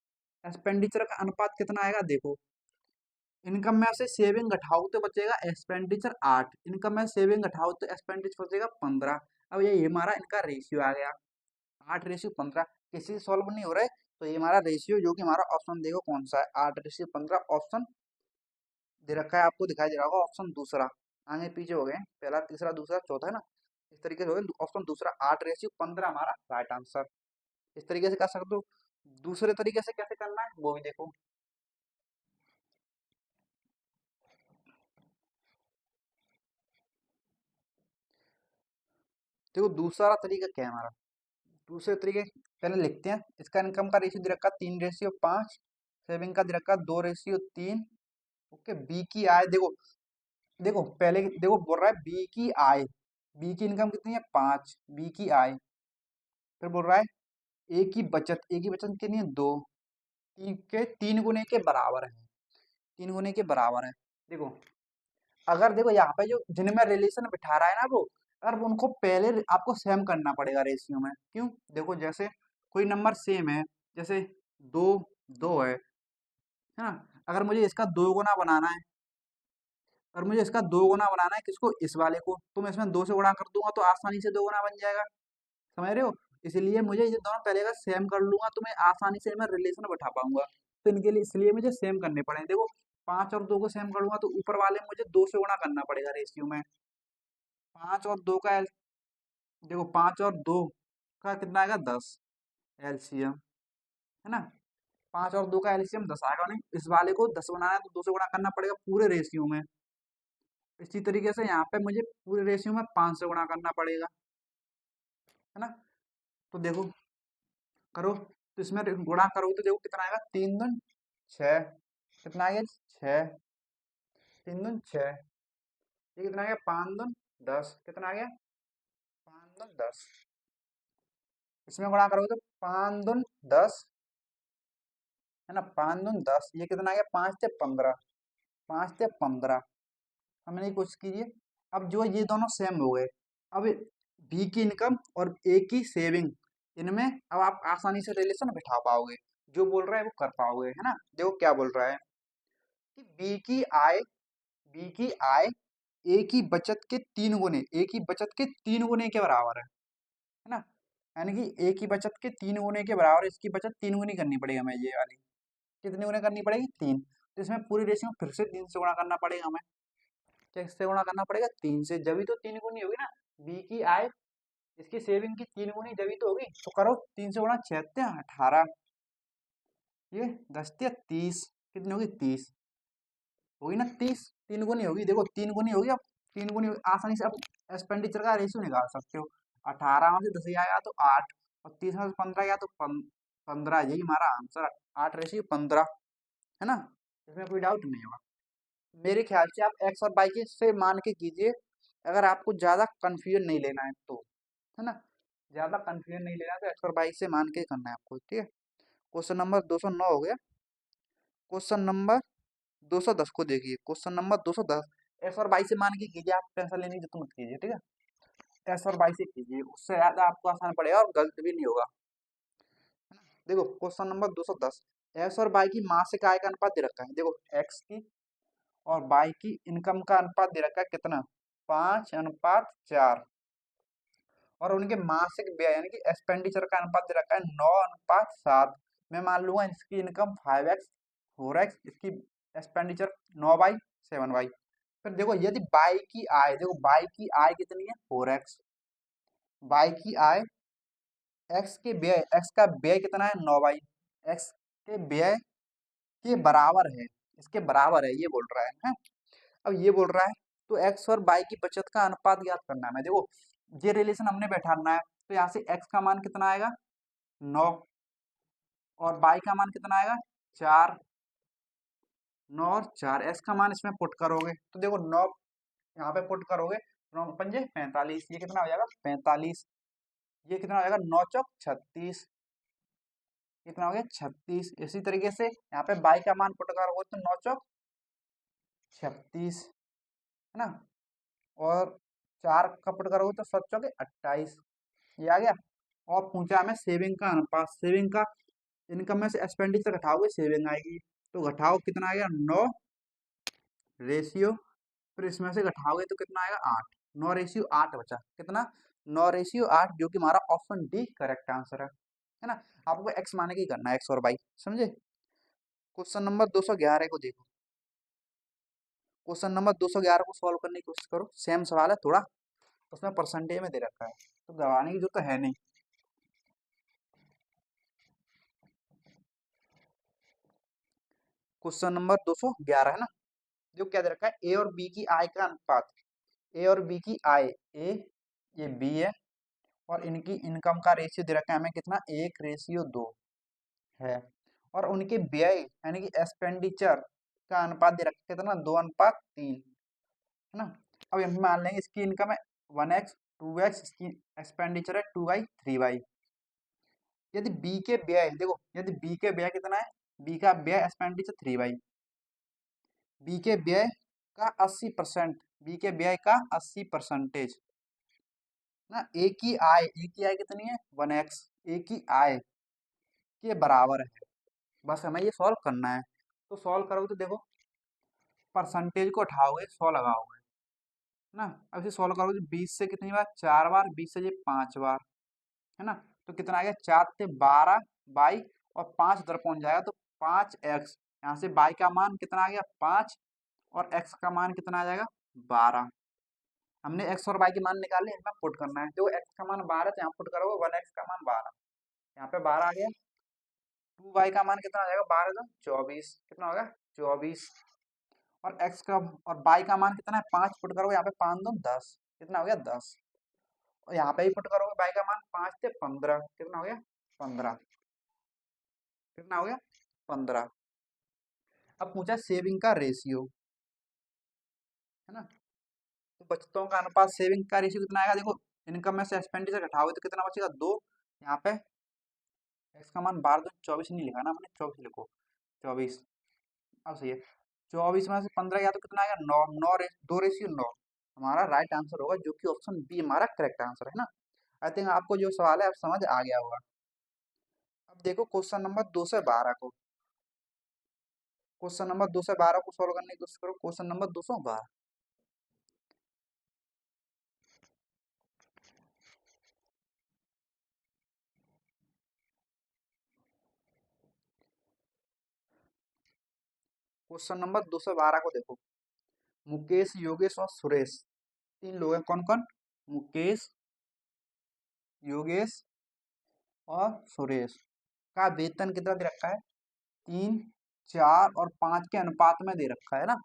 एक्सपेंडिचर का अनुपात कितना आएगा देखो, इनकम में से सेविंग घटाओ तो बचेगा एक्सपेंडिचर 8, इनकम में सेविंग घटाओ तो एक्सपेंडिचर बचेगा 15। अब ये हमारा इनका रेशियो आ गया 8:15, किसी से सॉल्व नहीं हो रहा है। तो ये हमारा रेशियो, जो कि हमारा ऑप्शन देखो कौन सा है, 8:15 ऑप्शन दे रखा है, आपको दिखाई दे रहा होगा ऑप्शन दूसरा। आगे पीछे हो गए, पहला तीसरा दूसरा चौथा, है ना। इस तरीके से हो गया ऑप्शन दूसरा, 8:15 हमारा राइट आंसर। इस तरीके से कर सकते हो। दूसरे तरीके से कैसे करना है वो भी देखो, देखो दूसरा तरीका क्या है हमारा। दूसरे तरीके पहले लिखते हैं, इसका इनकम का रेशियो दे रखा 3:5, सेविंग का दे रखा 2:3। ओके, बी की आय देखो, देखो पहले देखो बोल रहा है बी की आय, बी की इनकम कितनी है 5, बी की आय, फिर बोल रहा है ए की बचत कितनी है? 2। तीन गुने के बराबर है। 3 गुने के बराबर है। देखो, अगर देखो यहाँ पे जो जिनमें रिलेशन बिठा रहा है ना वो, अगर उनको पहले आपको सेम करना पड़ेगा रेशियो में। क्यों? देखो जैसे कोई नंबर सेम है, जैसे 2 2 है ना? अगर मुझे इसका 2 गुना बनाना है, अगर मुझे इसका 2 गुना बनाना है किसको? इस वाले को, तो मैं इसमें 2 से गुणा कर दूंगा तो आसानी से 2 गुना बन जाएगा। समझ रहे हो? इसलिए मुझे ये दोनों पहले का सेम कर लूंगा तो मैं आसानी से मैं रिलेशन बैठा पाऊंगा। तो इनके लिए इसलिए मुझे सेम करने पड़े। देखो 5 और 2 को सेम करूंगा तो ऊपर वाले में मुझे 2 से गुणा करना पड़ेगा रेशियो में। 5 और 2 का देखो 5 और 2 का कितना आएगा? 10 एलसीएम, है ना? 5 और 2 का एलसीएम 10 आएगा। नहीं, इस वाले को 10 बनाना है तो 2 से गुणा करना पड़ेगा पूरे रेशियो में। इसी तरीके से यहाँ पे मुझे पूरे रेशियो में 5 से गुणा करना पड़ेगा, है ना? तो देखो करो, तो इसमें गुणा करोगे तो देखो कितना आएगा? 3 दूनी 6। कितना आ गया? 6। 3 दूनी 6। ये कितना आ गया? 5 दूनी 10। कितना आ गया? 5 दूनी 10। इसमें गुणा करोगे तो 5 दूनी 10, है ना? 5 दूनी 10। ये कितना आ गया? 5 से 15। 5 से 15 समझने की कोशिश कीजिए। अब जो ये दोनों सेम हो गए, अब बी की इनकम और ए की सेविंग, इनमें अब आप आसानी से रिलेशन बिठा पाओगे। जो बोल रहा है वो कर पाओगे, है ना? देखो क्या बोल रहा है कि बी की आय ए की बचत के 3 गुने, ए की बचत के 3 गुने के बराबर है ना? यानी कि ए की बचत के 3 गुने के बराबर इसकी बचत 3 गुनी करनी पड़ेगी हमें, ये वाली कितनी गुना करनी पड़ेगी? 3। तो इसमें पूरी रेशियो फिर से 3 से गुणा करना पड़ेगा हमें। किससे गुणा करना पड़ेगा? 3 से, जब तो 3 गुनी होगी ना। बी की आय इसकी सेविंग की 3 गुनी जब तो होगी। तो करो 3 से गुणा, 6 18, ये 10 30, कितनी होगी? 30 होगी ना? 30 3 गुनी होगी। देखो 3 गुनी होगी। अब 3 गुनी आसानी से अब एक्सपेंडिचर का रेशियो निकाल सकते हो। 18 में से 10 आया तो 8, और 30 में से 15 गया तो 15। यही हमारा आंसर, 8:15, है ना? इसमें कोई डाउट नहीं होगा। मेरे ख्याल से आप एक्स और वाई के से मान के कीजिए, अगर आपको ज़्यादा कंफ्यूजन नहीं लेना है तो, है ना? ज़्यादा कंफ्यूजन नहीं लेना है तो एक्स और वाई से मान के करना है आपको, ठीक है? क्वेश्चन नंबर 209 हो गया। क्वेश्चन नंबर 210 को देखिए। क्वेश्चन नंबर 210 एक्स और वाई से मान के कीजिए, आप टेंशन लेने की जरूरत मत कीजिए, ठीक है? एक्स और वाई से कीजिए, उससे ज़्यादा आपको आसान पड़ेगा और गलत भी नहीं होगा। देखो क्वेश्चन नंबर 210, एक्स और वाई की मासिक आय का अनुपात दे रखा है। देखो एक्स की और वाई की इनकम का अनुपात दे रखा है कितना? 5:4। और उनके मासिक व्यय यानी कि एक्सपेंडिचर का अनुपात दे रखा है 9:7। मैं मान लूंगा इसकी इनकम 5x 4x, इसकी एक्सपेंडिचर 9/7y। फिर देखो यदि बाई की आय, देखो बाई की आय कितनी है? 4x। बाई की आय, एक्स के व्यय, एक्स का व्यय कितना है? 9/, एक्स के व्यय के बराबर है, इसके बराबर है ये बोल रहा है। अब ये बोल रहा है तो एक्स और वाई की बचत का अनुपात ज्ञात करना है। मैं देखो ये रिलेशन हमने बैठाना है, तो यहाँ से एक्स का मान कितना आएगा? 9, और वाई का मान कितना आएगा? 4। 9 और 4, एक्स का मान इसमें पुट करोगे तो देखो 9 यहाँ पे पुट करोगे, 9 पंजे 45, ये कितना हो जाएगा? 45। ये कितना हो जाएगा? 9 चौक 36, कितना हो गया? 36। इसी तरीके से यहाँ पे वाई का मान पुट करोगे तो 9 चौक 36, है ना? और 4 का पुट करोगे तो 7 चौके 28, ये आ गया। और पूछा हमें सेविंग का अनुपात। सेविंग का, इनकम में से एक्सपेंडिचर घटाओगे सेविंग आएगी, तो घटाओ कितना आएगा? 9 रेशियो, फिर इसमें से घटाओगे तो कितना आएगा? 8। 9:8 बचा, कितना? 9:8, जो कि हमारा ऑप्शन डी करेक्ट आंसर है ना? आपको एक्स माने के ही करना है, एक्स और वाई, समझे? क्वेश्चन नंबर 211 को देखो। क्वेश्चन नंबर 211 को सॉल्व करने की कोशिश करो। सेम सवाल है थोड़ा, उसमें परसेंटेज में दे रखा है तो गवाने की जरूरत तो है नहीं। क्वेश्चन नंबर 211 है ना? जो क्या दे रखा है? ए और बी की आय का अनुपात। ए और बी की आय, ए ये बी है, और इनकी इनकम का रेशियो दे रखा है हमें कितना? 1:2 है। और उनके व्यय यानी कि एक्सपेंडिचर का अनुपात दे रखा है कितना? 2:3, है ना? अब हम मान लेंगे इसकी इनकम है 1x 2x, इसकी एक्सपेंडिचर है 2y 3y। यदि बी के व्यय, देखो यदि बी के व्यय कितना है, बी का व्यय एक्सपेंडिचर 3/, बी के व्यय का 80%, बी के व्यय का 80% ना, ए की आय कितनी है 1x, ए की आय के बराबर है। बस हमें ये सॉल्व करना है। तो सॉल्व करोगे तो देखो परसेंटेज को उठाओगे 100 लगाओगे ना, अब इसे सॉल्व करोगे 20 से कितनी बार 4 बार, 20 से ये 5 बार है ना, तो कितना आ गया 4 से 12 बाई, और 5 उधर पहुंच जाएगा तो 5x, यहाँ से बाई का मान कितना आ गया 5, और x का मान कितना आ जाएगा 12। हमने x और y के मान निकाले, इसमें पुट करना है, जो x का मान 12 तो यहाँ पुट करोगे 1x का मान 12, यहाँ पे 12 आ गया, 2y का मान कितना आ जाएगा 12 तो 24, कितना होगा 24, और x का और y का मान कितना है 5 पुट करोगे, यहाँ पे 5 2 10, कितना हो गया 10, और यहाँ पे भी पुट करोगे y का मान 5 से 15, कितना हो गया 15, कितना हो गया 15। अब पूछा सेविंग का रेशियो है ना, तो बचतों का अनुपात सेविंग का रेशियो कितना आएगा, देखो इनकम में से एक्सपेंडिचर घटाओगे तो कितना बचेगा 2, यहाँ पे x का मान 12 तो 24 नहीं लिखा ना हमने, 24 लिखो 24, अब सही है, 24 में से 15 गया तो कितना आएगा 9, 2:9, हमारा राइट आंसर होगा, जो कि ऑप्शन बी हमारा करेक्ट आंसर है ना। आई थिंक आपको जो सवाल है आप समझ आ गया होगा। अब देखो क्वेश्चन नंबर 2 से 12 को, क्वेश्चन नंबर 2 से 12 को सोल्व करने की कोशिश करो, क्वेश्चन नंबर 212। क्वेश्चन नंबर 212 को देखो, मुकेश, योगेश और सुरेश, 3 लोग हैं, कौन कौन, मुकेश, योगेश और सुरेश का वेतन कितना दे रखा है, 3, 4 और 5 के अनुपात में दे रखा है ना,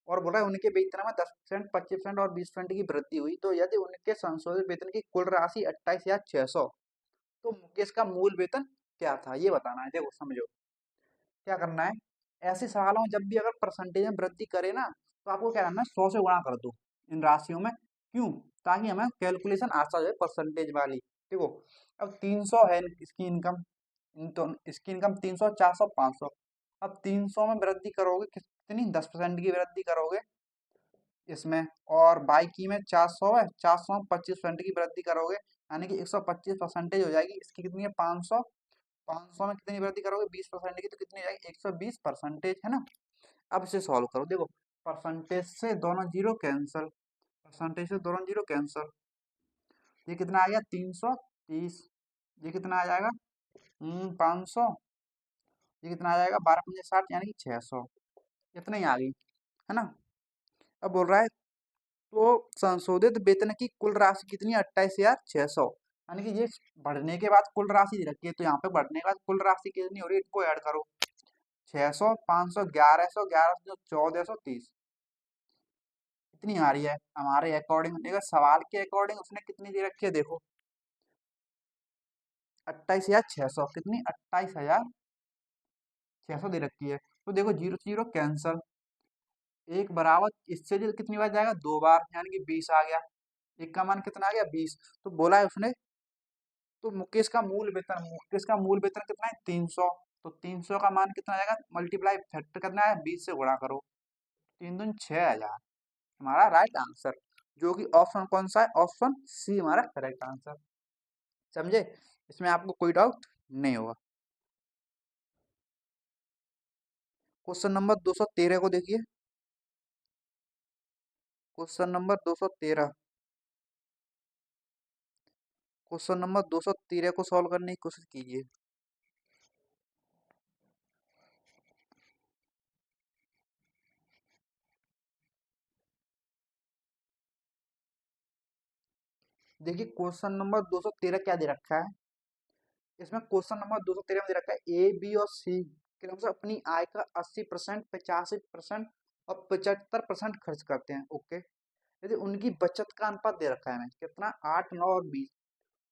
और बोला है उनके वेतन में 10%, 25% और 20% की वृद्धि हुई, तो यदि उनके संशोधित वेतन की कुल राशि 28,600, तो मुकेश का मूल वेतन क्या था, ये बताना है। देखो समझो क्या करना है, ऐसे सवालों में जब भी अगर परसेंटेज में वृद्धि करे ना, तो आपको क्या करना है 100 से गुणा कर दो इन राशियों में, क्यों, ताकि हमें कैलकुलेशन आसान हो जाए परसेंटेज वाली। देखो अब 300 है इसकी इनकम, तो इसकी इनकम 300, 400, 500, अब 300 में वृद्धि करोगे कितनी 10% की वृद्धि करोगे इसमें, और बाई की में 400 है, 400 में 25% की वृद्धि करोगे, यानी कि 125% हो जाएगी, इसकी कितनी है 500, 500 में कितनी वृद्धि करोगे 20% की, तो कितनी हो जाएगी 120% है ना। अब इसे सॉल्व करो, देखो परसेंटेज से दोनों जीरो कैंसल, परसेंटेज से दोनों जीरो कैंसल, ये कितना आ गया 330, ये कितना आ जाएगा 500, ये कितना आ जाएगा 12 पंजे 60, यानी कि 600, इतना ही आ गई है ना। अब बोल रहा है तो संशोधित वेतन की कुल राशि कितनी है 28,600, यानी कि ये बढ़ने के बाद कुल राशि दे रखी है, तो यहाँ पे बढ़ने के बाद कुल राशि कितनी हो रही है, इनको ऐड करो 600, 500, 1100, 1100, 1430, इतनी आ रही है हमारे अकॉर्डिंग, देखो सवाल के अकॉर्डिंग उसने कितनी दे रखी है, देखो 28,600, कितनी 28,600 दे रखी है, तो देखो जीरो जीरो कैंसल, एक बराबर इससे जो कितनी बार जाएगा 2 बार, यानी कि 20 आ गया, एक का मान कितना आ गया 20, तो बोला है उसने, तो मुकेश का मूल वेतन कितना है 300, तो 300 का मान कितना आ जाएगा, मल्टीप्लाई फैक्टर कितना है 20 से गुणा करो, 3 दूनी 6,000, हमारा राइट आंसर, जो कि ऑप्शन कौन सा है, ऑप्शन सी हमारा करेक्ट आंसर, समझे, इसमें आपको कोई डाउट नहीं होगा। क्वेश्चन नंबर 213 को देखिए, क्वेश्चन नंबर 213, क्वेश्चन नंबर 213 को सॉल्व करने की कोशिश कीजिए। देखिए क्वेश्चन नंबर 213 क्या दे रखा है, इसमें क्वेश्चन नंबर 213 में दे रखा है ए बी और सी के नाम से अपनी आय का 80%, 85% और 75% खर्च करते हैं, ओके, यदि उनकी बचत का अनुपात दे रखा है हमें कितना 8, 9 और 20,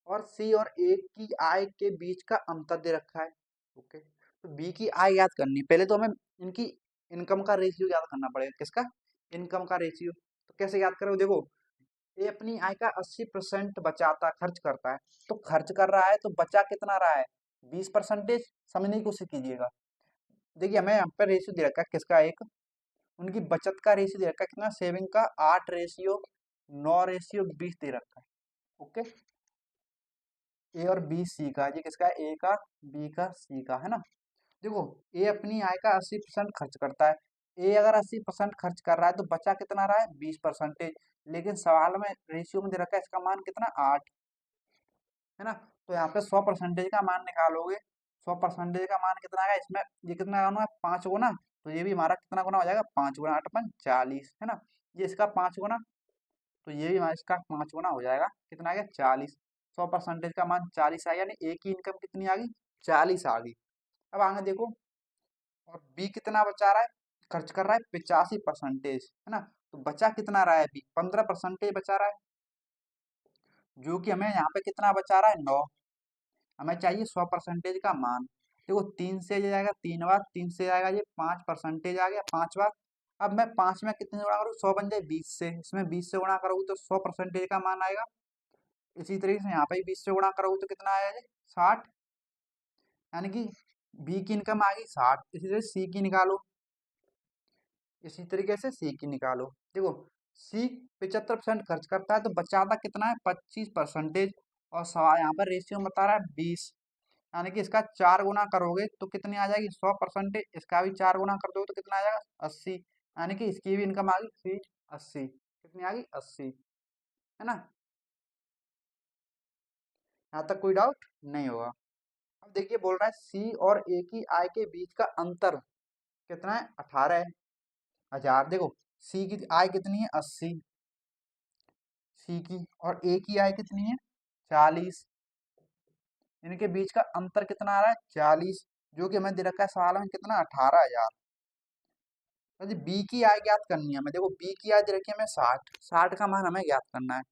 और सी और ए की आय के बीच का अंतर दे रखा है, ओके, तो बी की आय याद करनी, पहले तो हमें इनकी इनकम का रेशियो याद करना पड़ेगा, किसका, इनकम का रेशियो, तो कैसे याद करोगे, देखो ये अपनी आय का 80% बचाता खर्च करता है, तो खर्च कर रहा है तो बचा कितना रहा है 20% समझने की कोशिश कीजिएगा। देखिए हमें यहाँ पर रेशियो दे रखा है किसका, एक उनकी बचत का रेशियो दे रखा है कितना, सेविंग का 8:9:20 दे रखा है। ओके, ए और बी सी का, ये किसका है, ए का, बी का, सी का, है ना। देखो ए अपनी आय का 80% खर्च करता है। ए अगर 80% खर्च कर रहा है तो बचा कितना रहा है, 20%। लेकिन सवाल में रेशियो में दे रखा है इसका मान कितना, 8, है ना। तो यहाँ पे 100% का मान निकालोगे, 100% का मान कितना आएगा इसमें, ये कितना गुना है, 5 गुना। तो ये भी हमारा कितना गुना हो जाएगा, 5 गुना, 8×5 = 40, है ना। ये इसका 5 गुना, तो ये भी हमारा इसका 5 गुना हो जाएगा, कितना आ गया, 40। 100% का मान 40 आ गया, यानी ए की इनकम कितनी आ गई, 40 आ गई। अब आगे देखो, और बी कितना बचा रहा है, खर्च कर रहा है 85%, है ना। तो बचा कितना रहा है, बी 15% बचा रहा है, जो कि हमें यहाँ पे कितना बचा रहा है, 9। हमें चाहिए 100% का मान। देखो 3 से ये जाएगा 3 बार, 3 से जाएगा ये 5% आ गया 5 बार। अब मैं 5 में कितने से गुणा करूँ, 100 बन जाए 20 से, इसमें 20 से गुणा करोगे तो 100% का मान आएगा। इसी तरीके से यहाँ पे 20 से गुणा करोगे तो कितना आएगा जी, 60, यानी कि बी की इनकम आ गई 60। इसी तरह सी की निकालो, इसी तरीके से सी की निकालो। देखो सी 75% खर्च करता है तो बचाता कितना है, 25%। और सवाल यहाँ पर रेशियो बता रहा है 20, यानी कि इसका 4 गुना करोगे तो कितनी आ जाएगी, 100%। इसका भी 4 गुना कर दोगे तो कितना आ जाएगा, 80। यानी कि इसकी भी इनकम आ गई सी 80, कितनी आ गई, 80, है ना। यहाँ तक कोई डाउट नहीं होगा। अब देखिए बोल रहा है सी और ए की आय के बीच का अंतर कितना है, 18,000। देखो सी की आय कितनी है, 80, सी की, और ए की आय कितनी है, 40। इनके बीच का अंतर कितना आ रहा है, 40, जो कि हमें दे रखा है सवाल में कितना, 18,000। यदि बी की आय ज्ञात करनी है हमें, देखो बी की आय दे रखी है हमें 60, 60 का मान हमें ज्ञात करना है।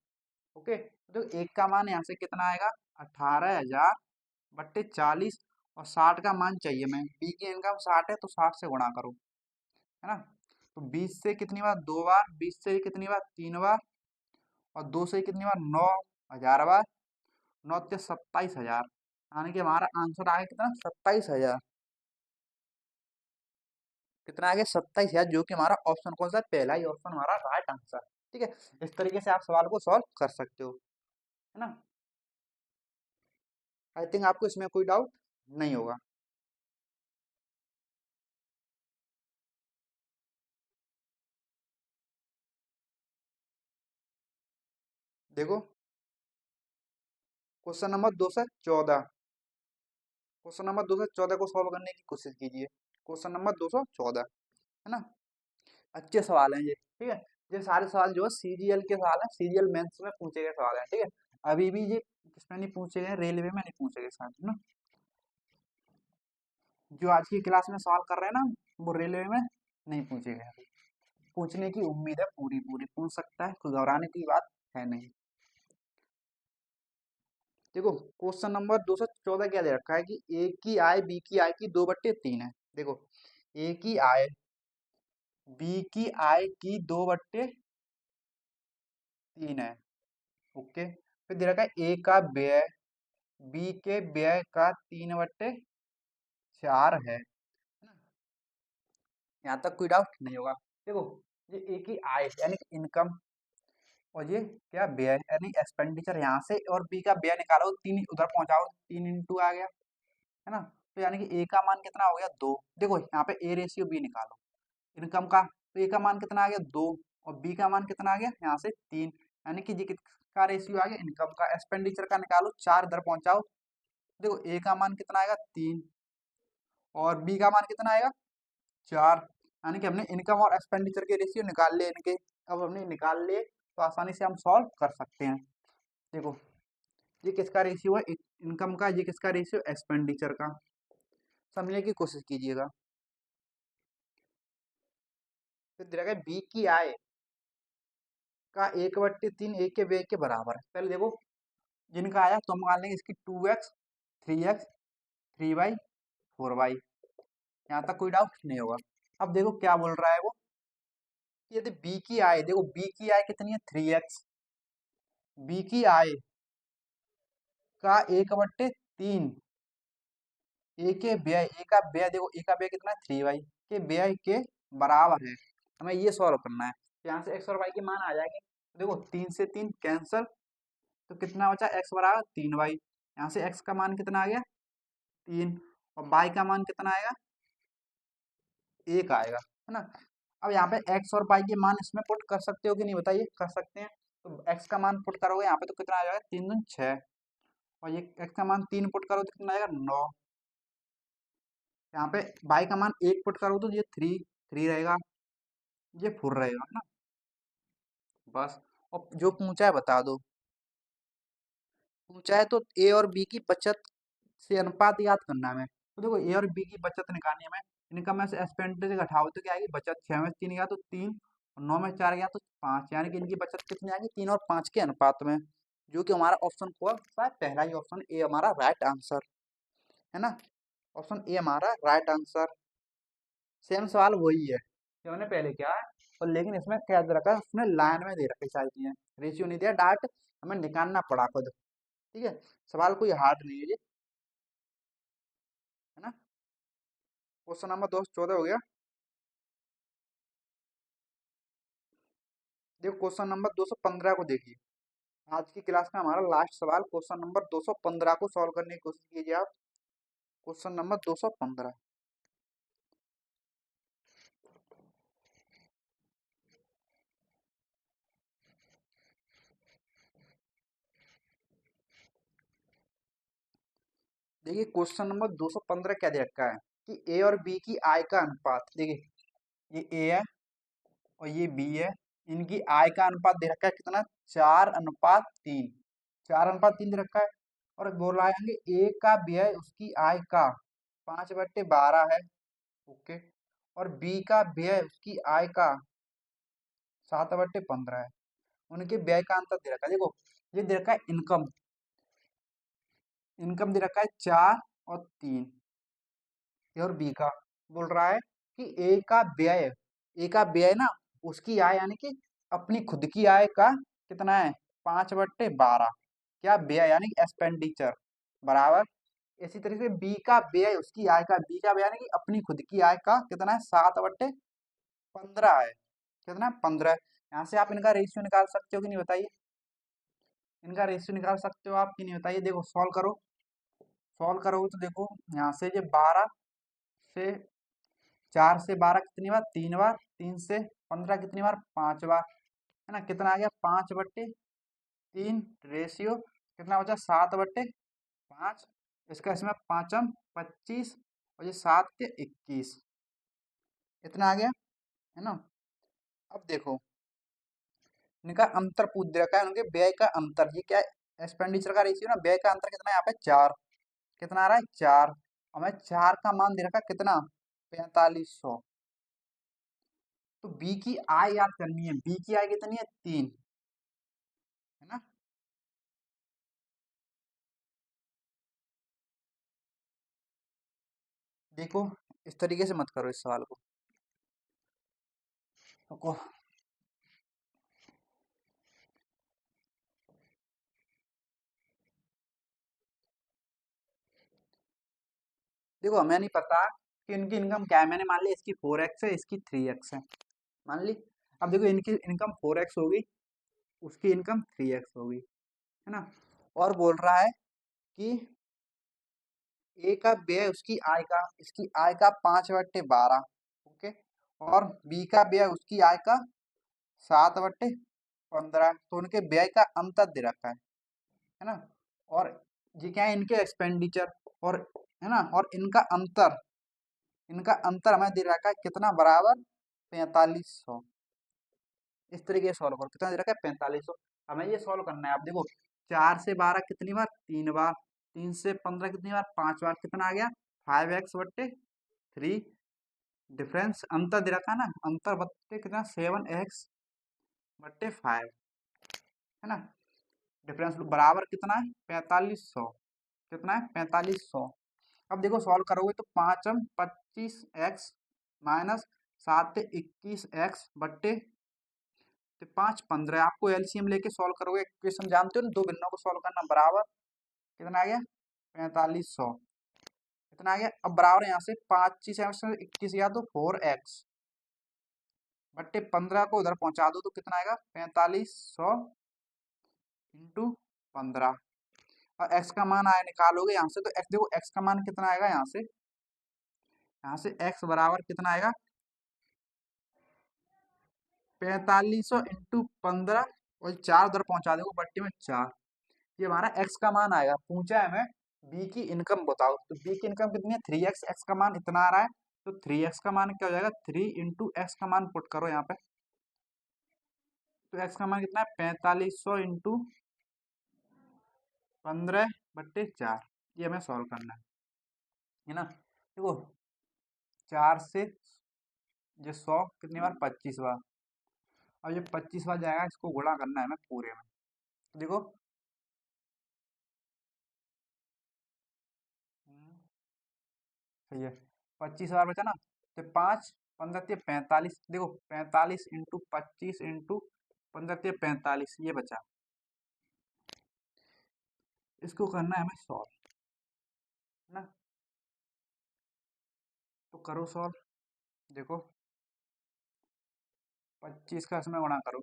ओके, तो एक का मान यहाँ से कितना आएगा, 18,000/40, और 60 का मान चाहिए हमें। बी की इनकम 60 है तो 60 से गुणा करो, है ना। तो 20 से कितनी बार, 2 बार, 20 से कितनी बार, 3 बार, और 2 से कितनी बार, 9,000 बार, 9×27,000। यानी कि हमारा आंसर आ गया कितना, 27,000। कितना आ गया, 27,000, जो कि हमारा ऑप्शन कौन सा है, पहला ही ऑप्शन हमारा राइट आंसर। ठीक है, इस तरीके से आप सवाल को सॉल्व कर सकते हो, है ना। आई थिंक आपको इसमें कोई डाउट नहीं होगा। देखो क्वेश्चन नंबर 214, क्वेश्चन नंबर 214 को सॉल्व करने की कोशिश कीजिए। क्वेश्चन नंबर 214, है ना। अच्छे सवाल हैं ये, ठीक है। ये सारे सवाल जो है सीजीएल के सवाल हैं, सीजीएल मेंस में पूछे गए सवाल हैं, ठीक है। अभी भी ये किसमें नहीं पूछे गए, रेलवे में नहीं पूछे गए शायद, है ना। जो आज की क्लास में सवाल कर रहे हैं ना, वो रेलवे में नहीं पूछे गए अभी। पूछने की उम्मीद है, पूरी पूरी पूछ सकता है, कोई घबराने की बात है नहीं। देखो क्वेश्चन नंबर 214 क्या दे रखा है कि ए की आय बी की आय की 2/3 है। देखो ए की आय बी की आय की 2/3 है। ओके, फिर दे रखा है ए का व्यय बी के व्यय का 3/4 है ना। यहाँ तक कोई डाउट नहीं होगा। देखो ये ए की आय यानी इनकम, और ये क्या, व्यय यानी एक्सपेंडिचर, यहाँ से और बी का व्यय निकालो, 3 उधर पहुंचाओ, 3 × आ गया, है ना। तो यानी कि ए का मान कितना हो गया, 2। देखो यहाँ पे ए रेशियो बी निकालो इनकम का, तो ए का मान कितना आ गया, 2, और बी का मान कितना आ गया, यहाँ से 3। यानी कि ये किसका रेशियो आ गया, इनकम का। एक्सपेंडिचर का निकालो, 4 इधर पहुंचाओ। देखो ए का मान कितना आएगा, 3, और बी का मान कितना आएगा, 4। यानी कि हमने इनकम और एक्सपेंडिचर के रेशियो निकाल लिए इनके। अब हमने निकाल लिए तो आसानी से हम सॉल्व कर सकते हैं। देखो ये किसका रेशियो है, इनकम का, ये किसका रेशियो, एक्सपेंडिचर का। समझने की कोशिश कीजिएगा। फिर दे रखा है बी की आय का 1/3 ए के व्यय के बराबर है। पहले देखो जिनका आया तो हम मान लेंगे इसकी 2x, 3x, 3y, 4y। यहाँ तक कोई डाउट नहीं होगा। अब देखो क्या बोल रहा है वो, कि यदि बी की आय, देखो बी की आय कितनी है, 3x, बी की आय का 1/3 ए के व्यय, ए का व्यय देखो, ए का व्यय कितना है 3y के व्यय के बराबर है। हमें ये सॉल्व करना है। यहाँ से x और y के मान आ जाएंगे। तो देखो 3 से 3 कैंसल, तो कितना बचा, x बराबर 3y। यहाँ से x का मान कितना आ गया 3, और y का मान कितना आएगा 1 आएगा, है ना। अब यहाँ पे x और y के मान इसमें पुट कर सकते हो कि नहीं, बताइए। कर सकते हैं। तो x का मान पुट करोगे यहाँ पे तो कितना आ जाएगा 3 दूनी 6, और ये x का मान 3 पुट करो तो कितना आएगा 9। यहाँ पे y का मान 1 पुट करो तो ये 3 3 रहेगा, ये 4 रहेगा, है ना। बस। और जो पूछा है बता दो। पूछा है तो ए और बी की बचत से अनुपात याद करना है हमें। तो देखो ए और बी की बचत निकालनी है हमें। इनका में से एक्सपेंडिचर घटाओ तो क्या आएगी बचत, 6 में 3 गया तो 3, और 9 में 4 गया तो 5, यानी कि इनकी बचत कितनी आएगी 3 और 5 के अनुपात में। जो कि हमारा ऑप्शन कौन सा है, पहला ही ऑप्शन ए हमारा राइट आंसर, है ना। ऑप्शन ए हमारा राइट आंसर। सेम सवाल वही है जो मैंने पहले किया है, और लेकिन इसमें क्या दे रखा है, उसने लाइन में दे रखी सारी चीजें, रेशियो नहीं दिया, डायरेक्ट हमें निकालना पड़ा खुद। ठीक है, सवाल कोई हार्ड नहीं है ये, है ना। क्वेश्चन नंबर 214 हो गया। देखो क्वेश्चन नंबर 215 को देखिए। आज की क्लास का हमारा लास्ट सवाल क्वेश्चन नंबर 215 को सॉल्व करने की कोशिश कीजिए आप। Question number 215। देखिए क्वेश्चन नंबर 215 क्या दे रखा है कि ए और बी की आय का अनुपात। देखिए ये ए है और ये बी है, इनकी आय का अनुपात दे रखा है कितना, 4:3। 4:3 दे रखा है, और बोल रहा है कि ए का व्यय उसकी आय का 5/12 है। ओके। और बी का व्यय उसकी आय का 7/15 है। उनके व्यय का अंतर दे रखा है। देखो ये दे रखा है इनकम, इनकम दे रखा है 4 और 3, ए और बी का। बोल रहा है कि ए का व्यय, ए का व्यय ना उसकी आय यानी कि अपनी खुद की आय का कितना है 5/12, क्या व्यय यानी कि एक्सपेंडिचर बराबर। इसी तरह से बी का व्यय उसकी आय का, बी का व्यय यानी कि अपनी खुद की आय का कितना है 7/15 है। कितना 15। यहाँ से आप इनका रेशियो निकाल सकते हो कि नहीं, बताइए। इनका रेशियो निकाल सकते हो आप कि नहीं, बताइए। देखो सॉल्व करो, सॉल्व करोगे तो देखो यहाँ से ये 12 से, 4 से 12 कितनी बार 3 बार, 3 से 15 कितनी बार 5 बार, है ना। कितना आ गया 5/3, रेशियो कितना बचा 7/5। इसका इसमें पाँचम 25, और ये 7 के 21, इतना आ गया, है ना। अब देखो इनका अंतर पूछ दे रखा है, उनके व्यय का अंतर, ये क्या है एक्सपेंडिचर का रेशियो ना, व्यय का अंतर कितना है यहाँ पे 4, कितना आ रहा है 4। हमें 4 का मान दे रखा है कितना 4500। तो बी की आय याद करनी है, बी की आय कितनी है 3, है ना। देखो इस तरीके से मत करो इस सवाल को, रुको। देखो हमें नहीं पता कि इनकी इनकम क्या है, मैंने मान ली इसकी 4x है, इसकी 3x है, मान ली। अब देखो इनकी इनकम 4x होगी, उसकी इनकम 3x होगी, है ना। और बोल रहा है कि ए का व्यय उसकी आय का, इसकी आय का 5/12। ओके। और बी का व्यय उसकी आय का 7/15। तो उनके व्यय का अंतर दे रखा है ना। और ये क्या है इनके एक्सपेंडिचर, और है ना, और इनका अंतर, इनका अंतर हमें दे रखा है कितना बराबर 4500। इस तरीके से सॉल्व करो, कितना दे रखा है 4500। हमें ये सॉल्व करना है। आप देखो 4 से 12 कितनी बार 3 बार, 3 से 15 कितनी बार 5 बार, कितना आ गया 5x/3। डिफरेंस अंतर दे रखा है ना, अंतर बट्टे कितना 7x/5, है ना। डिफरेंस बराबर कितना है 4500, कितना है 4500। अब देखो सॉल्व करोगे तो 5×25x माइनस 7×21x/, तो 5×15। आपको एलसीएम लेके सॉल्व करोगे, इक्वेशन जानते हो ना, दो भिन्नों को सॉल्व करना बराबर कितना आ गया 4500। कितना आ गया, अब बराबर यहाँ से 25 एक्स 21 गया तो 4x बट्टे 15 को उधर पहुंचा दो तो कितना आएगा 4500 इंटू 15। और x का मान आया निकालोगे यहाँ से तो x देखो x का मान कितना आएगा यहाँ से x बराबर कितना आएगा 4500 इंटू 15 और 4 उधर पहुंचा देंगे बट्टे में 4। ये हमारा x का मान आएगा। पूछा है हमें b की इनकम बताओ तो b की इनकम कितनी है 3x, x का मान इतना आ रहा है तो 3x का मान क्या हो जाएगा 3 इंटू एक्स का मान पुट करो यहाँ पे तो x का मान कितना है 4500 इंटू 15 बट्टे 4। ये हमें सॉल्व करना है ना। देखो 4 से ये 100 कितनी बार 25 बार। अब ये 25 बार जाएगा इसको गुणा करना है हमें पूरे में तो देखो सही है 25 बार बचा ना तो 5 15 45 देखो 45 इंटू 25 इंटू 15 45 ये बचा। इसको करना है हमें सॉल्व है ना तो करो सॉल्व। देखो 25 का इसमें गुणा करो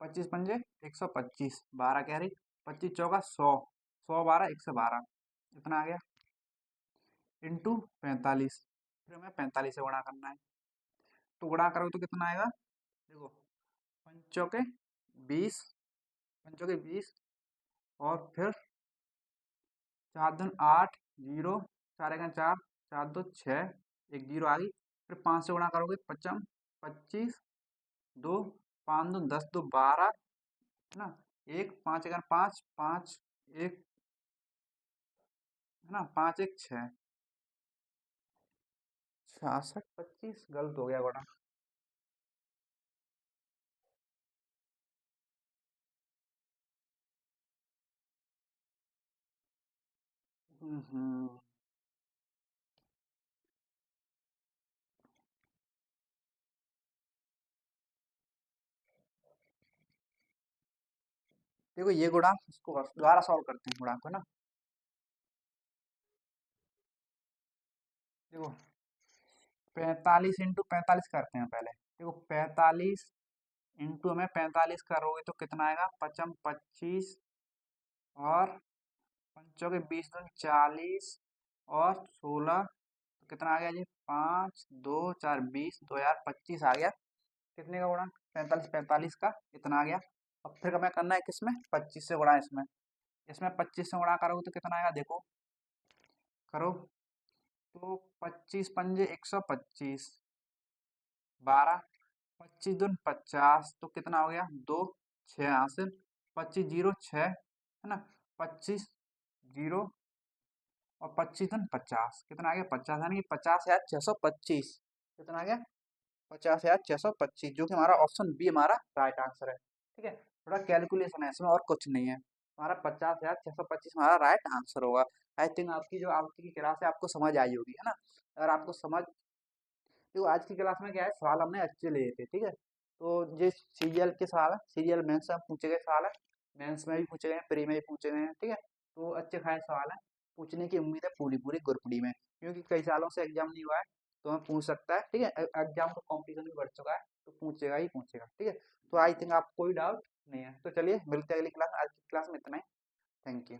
25 पंजे 125 12 कह रही 25 चौका 100 100 12 112 इतना आ गया इंटू 45 फिर हमें 45 से गुणा करना है तो गुणा करोगे तो कितना आएगा देखो पंचों के 20 पंचों के 20 और फिर 4 दूनी 8 जीरो 4 एक 4 4 दो 6 एक जीरो आ गई फिर 5 से गुणा करोगे पचम 25 2 5 दो 10 दो 12 है ना एक 5 एक 5 5 एक है ना 5 एक 6 66 25 गलत हो गया गुणा। हम्म देखो ये गुणा इसको दोबारा सॉल्व करते हैं गुणा को ना। देखो 45 इंटू 45 करते हैं पहले देखो 45 इंटू में 45 करोगे तो कितना आएगा पचम 25 और पंचों के 20 दूनी 40 और 16 तो कितना आ गया जी 5 2 4 20 2025 आ गया। कितने का गुणा 45 45 का इतना आ गया। अब फिर हमें करना है किसमें 25 से गुणा इसमें इसमें 25 से गुणा करोगे तो कितना आएगा देखो करो तो 25 पंजे 125 12 25 दून 50 तो कितना हो गया 2 6 हासिल 25 जीरो 6 है ना 25 जीरो और 25 दून 50 कितना आ गया 50 यानी कि 50,625 कितना आ गया 50,625 जो कि हमारा ऑप्शन बी हमारा राइट आंसर है। ठीक है थोड़ा कैलकुलेशन है इसमें और कुछ नहीं है हमारा 50,625 हमारा राइट आंसर होगा। आई थिंक आपकी जो आपकी की क्लास है आपको समझ आई होगी है ना। अगर आपको समझ तो आज की क्लास में क्या है सवाल हमने अच्छे लिए थे ठीक है। तो ये सीरियल के सवाल है सीरियल मेंस में पूछे गए सवाल है मेंस में भी पूछे गए हैं प्री में भी पूछे गए हैं ठीक है। तो अच्छे खासे सवाल है पूछने की उम्मीद है पूरी पूरी गुरपुड़ी में क्योंकि कई सालों से एग्जाम नहीं हुआ है तो हमें पूछ सकता है ठीक है। एग्जाम का कॉम्पिटिशन भी बढ़ चुका है तो पूछेगा ही पूछेगा ठीक है। तो आई थिंक आपको कोई डाउट नहीं है तो चलिए मिलते हैं अगली क्लास आज की क्लास में इतना ही। Thank you.